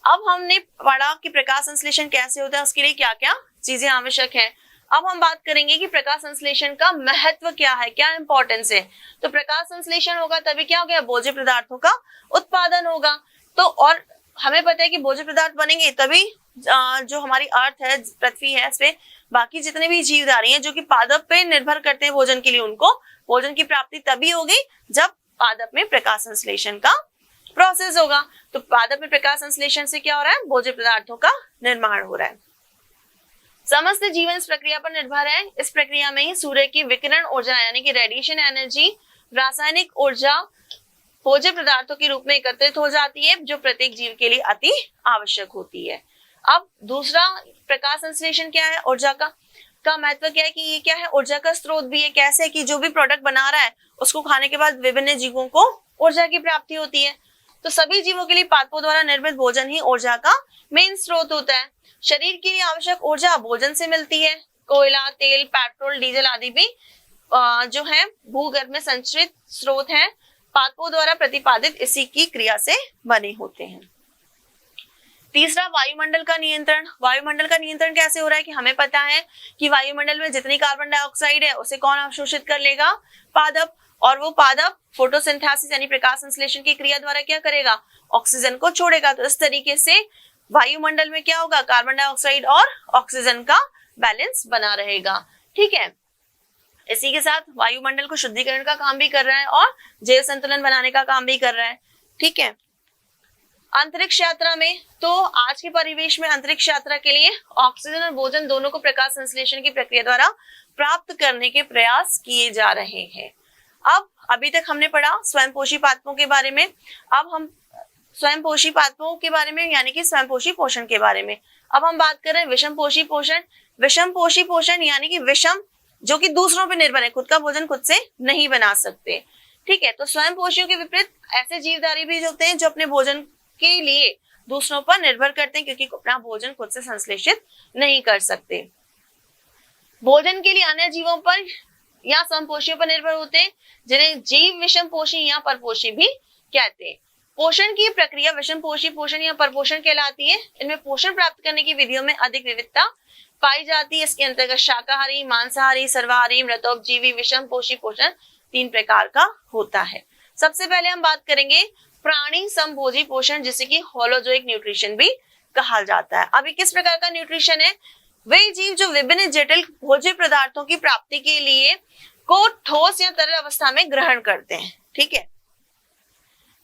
अब हमने पढ़ा कि प्रकाश संश्लेषण कैसे होता है, उसके लिए क्या क्या चीजें आवश्यक है। अब हम बात करेंगे कि प्रकाश संश्लेषण का महत्व क्या है, क्या इंपॉर्टेंस है। तो प्रकाश संश्लेषण होगा तभी क्या हो गया? भोज्य पदार्थों का उत्पादन होगा। तो और हमें पता है कि भोज्य पदार्थ बनेंगे तभी जो हमारी अर्थ है, पृथ्वी है, इस पे बाकी जितने भी जीवधारी हैं जो कि पादप पे निर्भर करते हैं भोजन के लिए, उनको भोजन की प्राप्ति तभी होगी जब पादप में प्रकाश संश्लेषण का प्रोसेस होगा। तो पादप में प्रकाश संश्लेषण से क्या हो रहा है? भोज्य पदार्थों का निर्माण हो रहा है। समस्त जीवन इस प्रक्रिया पर निर्भर है। इस प्रक्रिया में ही सूर्य की विकिरण ऊर्जा यानी कि रेडिएशन एनर्जी, रासायनिक ऊर्जा भोज्य पदार्थों के रूप में एकत्रित हो जाती है, जो प्रत्येक जीव के लिए अति आवश्यक होती है। अब दूसरा प्रकाश संश्लेषण क्या है? ऊर्जा का महत्व क्या है कि ये क्या है? ऊर्जा का स्रोत भी है। कैसे? कि जो भी प्रोडक्ट बना रहा है उसको खाने के बाद विभिन्न जीवों को ऊर्जा की प्राप्ति होती है। तो सभी जीवों के लिए पादपों द्वारा निर्मित भोजन ही ऊर्जा का मेन स्रोत होता है। शरीर के लिए आवश्यक ऊर्जा भोजन से मिलती है। कोयला, तेल, पेट्रोल, डीजल आदि भी जो है भूगर्भ में संचित स्रोत हैं, पादपों द्वारा प्रतिपादित इसी की क्रिया से बने होते हैं। तीसरा वायुमंडल का नियंत्रण। वायुमंडल का नियंत्रण कैसे हो रहा है कि हमें पता है कि वायुमंडल में जितनी कार्बन डाइऑक्साइड है उसे कौन अवशोषित कर लेगा? पादप। और वो पादप फोटोसिंथेसिस यानी प्रकाश संश्लेषण की क्रिया द्वारा क्या करेगा? ऑक्सीजन को छोड़ेगा। तो इस तरीके से वायुमंडल में क्या होगा? कार्बन डाइऑक्साइड और ऑक्सीजन का बैलेंस बना रहेगा। ठीक है। इसी के साथ वायुमंडल को शुद्धिकरण का काम भी कर रहा है और जैव संतुलन बनाने का काम भी कर रहा है। ठीक है, अंतरिक्ष यात्रा में, तो आज के परिवेश में अंतरिक्ष यात्रा के लिए ऑक्सीजन और भोजन दोनों को प्रकाश संश्लेषण की प्रक्रिया द्वारा प्राप्त करने के प्रयास किए जा रहे हैं। अब अभी तक हमने पढ़ा स्वयंपोषी पादपों के बारे में, अब हम स्वयंपोषी पादपों के बारे में यानी कि स्वयंपोषी पोषण के बारे में अब हम बात कर रहे हैं विषमपोषी पोषण। विषमपोषी पोषण यानी कि विषम जो कि दूसरों पर निर्भर है, खुद का भोजन खुद से नहीं बना सकते। ठीक है, तो स्वयंपोषियों के विपरीत ऐसे जीवधारी भी होते हैं जो अपने भोजन के लिए दूसरों पर निर्भर करते हैं क्योंकि अपना भोजन खुद से संश्लेषित नहीं कर सकते। भोजन के लिए अन्य जीवों पर या स्वयंपोषियों पर निर्भर होते हैं जिन्हें जीव विषमपोषी या परपोषी भी कहते हैं। पोषण की प्रक्रिया विषमपोषी पोषण या परपोषण कहलाती है। इनमें पोषण प्राप्त करने की विधियों में अधिक विविधता पाई जाती है। इसके अंतर्गत शाकाहारी, मांसाहारी, सर्वाहारी, मृतोपजीवी विषमपोषी पोषण 3 प्रकार का होता है। सबसे पहले हम बात करेंगे प्राणी समभोजी पोषण जिसे कि होलोजोइक न्यूट्रिशन भी कहा जाता है। अभी किस प्रकार का न्यूट्रिशन है? वे जीव जो विभिन्न जटिल भोज्य पदार्थों की प्राप्ति के लिए को ठोस या तरल अवस्था में ग्रहण करते हैं। ठीक है,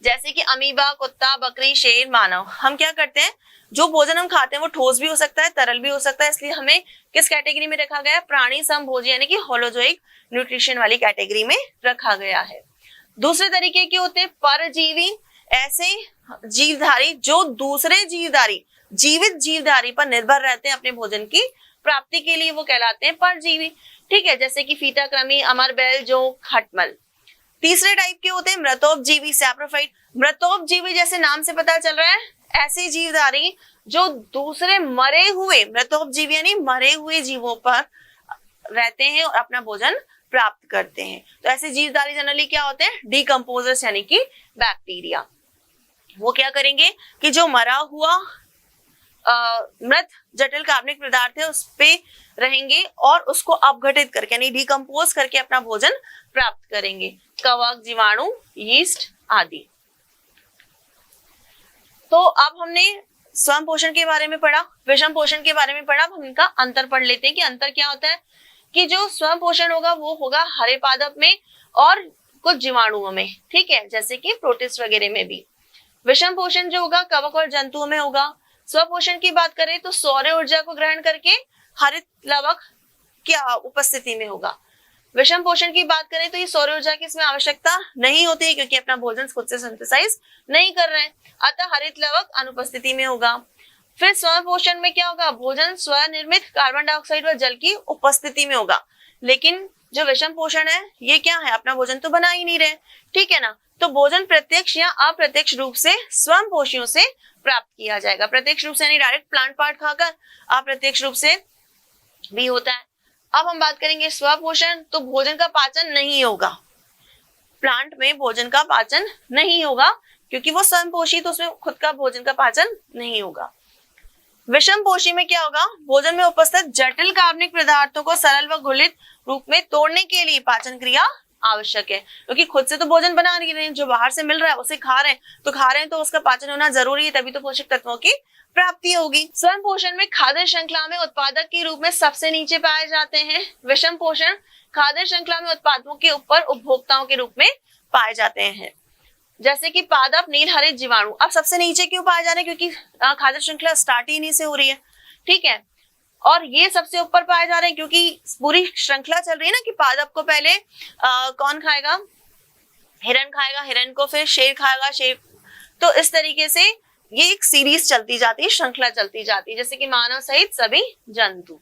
जैसे कि अमीबा, कुत्ता, बकरी, शेर, मानव। हम क्या करते हैं, जो भोजन हम खाते हैं वो ठोस भी हो सकता है, तरल भी हो सकता है, इसलिए हमें किस कैटेगरी में रखा गया है? प्राणी समभोजी यानी कि होलोजोइक न्यूट्रिशन वाली कैटेगरी में रखा गया है। दूसरे तरीके के होते हैं परजीवी, ऐसे जीवधारी जो दूसरे जीवधारी जीवित जीवधारी पर निर्भर रहते हैं अपने भोजन की प्राप्ति के लिए, वो कहलाते हैं परजीवी। ठीक है, जैसे कि फीताकृमि, अमरबेल, जोंक, खटमल। तीसरे टाइप के होते हैं मृतोपजीवी, सैप्रोफाइट। मृतोपजीवी जैसे नाम से पता चल रहा है, ऐसे जीवधारी जो दूसरे मरे हुए, मृतोपजीवी यानी मरे हुए जीवों पर रहते हैं और अपना भोजन प्राप्त करते हैं। तो ऐसे जीवधारी जनरली क्या होते हैं? डिकम्पोजर्स यानी कि बैक्टीरिया। वो क्या करेंगे कि जो मरा हुआ मृत जटिल कार्बनिक पदार्थ है उस पे रहेंगे और उसको अपघटित करके यानी डिकम्पोज करके अपना भोजन प्राप्त करेंगे। कवक, जीवाणु, यीस्ट आदि। तो अब हमने स्वयं पोषण के बारे में पढ़ा, विषम पोषण के बारे में पढ़ा। अब हम इनका अंतर पढ़ लेते हैं कि अंतर क्या होता है। कि जो स्वयं पोषण होगा वो होगा हरे पादप में और कुछ जीवाणुओं में। ठीक है, जैसे कि प्रोटिस्ट वगैरह में भी। विषम पोषण जो होगा कवक और जंतुओं में होगा। स्वपोषण की बात करें तो सौर ऊर्जा को ग्रहण करके हरित लवक की उपस्थिति में होगा। विषम पोषण की बात करें तो ये सौर ऊर्जा की इसमें आवश्यकता नहीं होती है क्योंकि अपना भोजन खुद से सिंथेसाइज नहीं कर रहे हैं, अतः हरित लवक अनुपस्थिति में होगा। फिर स्वयं पोषण में क्या होगा? भोजन स्वनिर्मित कार्बन डाइऑक्साइड व जल की उपस्थिति में होगा। लेकिन जो विषम पोषण है ये क्या है? अपना भोजन तो बना ही नहीं रहे। ठीक है ना, तो भोजन प्रत्यक्ष या अप्रत्यक्ष रूप से स्वयं पोषियों से प्राप्त किया जाएगा। प्रत्यक्ष रूप से यानी डायरेक्ट प्लांट पार्ट खाकर, अप्रत्यक्ष रूप से भी होता है। अब हम बात करेंगे स्वपोषण, तो भोजन का पाचन नहीं होगा। प्लांट में भोजन का पाचन नहीं होगा क्योंकि वो स्वयं पोषी, तो उसमें खुद का भोजन का पाचन नहीं होगा। विषम पोषी में क्या होगा? भोजन में उपस्थित जटिल कार्बनिक पदार्थों को सरल व घुलित रूप में तोड़ने के लिए पाचन क्रिया आवश्यक है क्योंकि खुद से तो भोजन बना नहीं रहे हैं, जो बाहर से मिल रहा है उसे खा रहे हैं तो उसका पाचन होना जरूरी है, तभी तो पोषक तत्वों की प्राप्ति होगी। स्वयं पोषण में खाद्य श्रृंखला में उत्पादक के रूप में सबसे नीचे पाए जाते हैं। विषम पोषण खाद्य श्रृंखला में उत्पादकों के ऊपर उपभोक्ताओं के रूप में पाए जाते हैं, जैसे कि पादप, नील हरित, जीवाणु। अब सबसे नीचे क्यों पाए जा रहे हैं? क्योंकि खाद्य श्रृंखला स्टार्ट ही इन्हीं से हो रही है। ठीक है, और ये सबसे ऊपर पाए जा रहे हैं क्योंकि पूरी श्रृंखला चल रही है ना कि पादप को पहले कौन खाएगा? हिरण खाएगा, हिरण को फिर शेर खाएगा, शेर। तो इस तरीके से ये एक सीरीज चलती जाती है, श्रृंखला चलती जाती है, जैसे कि मानव सहित सभी जंतु।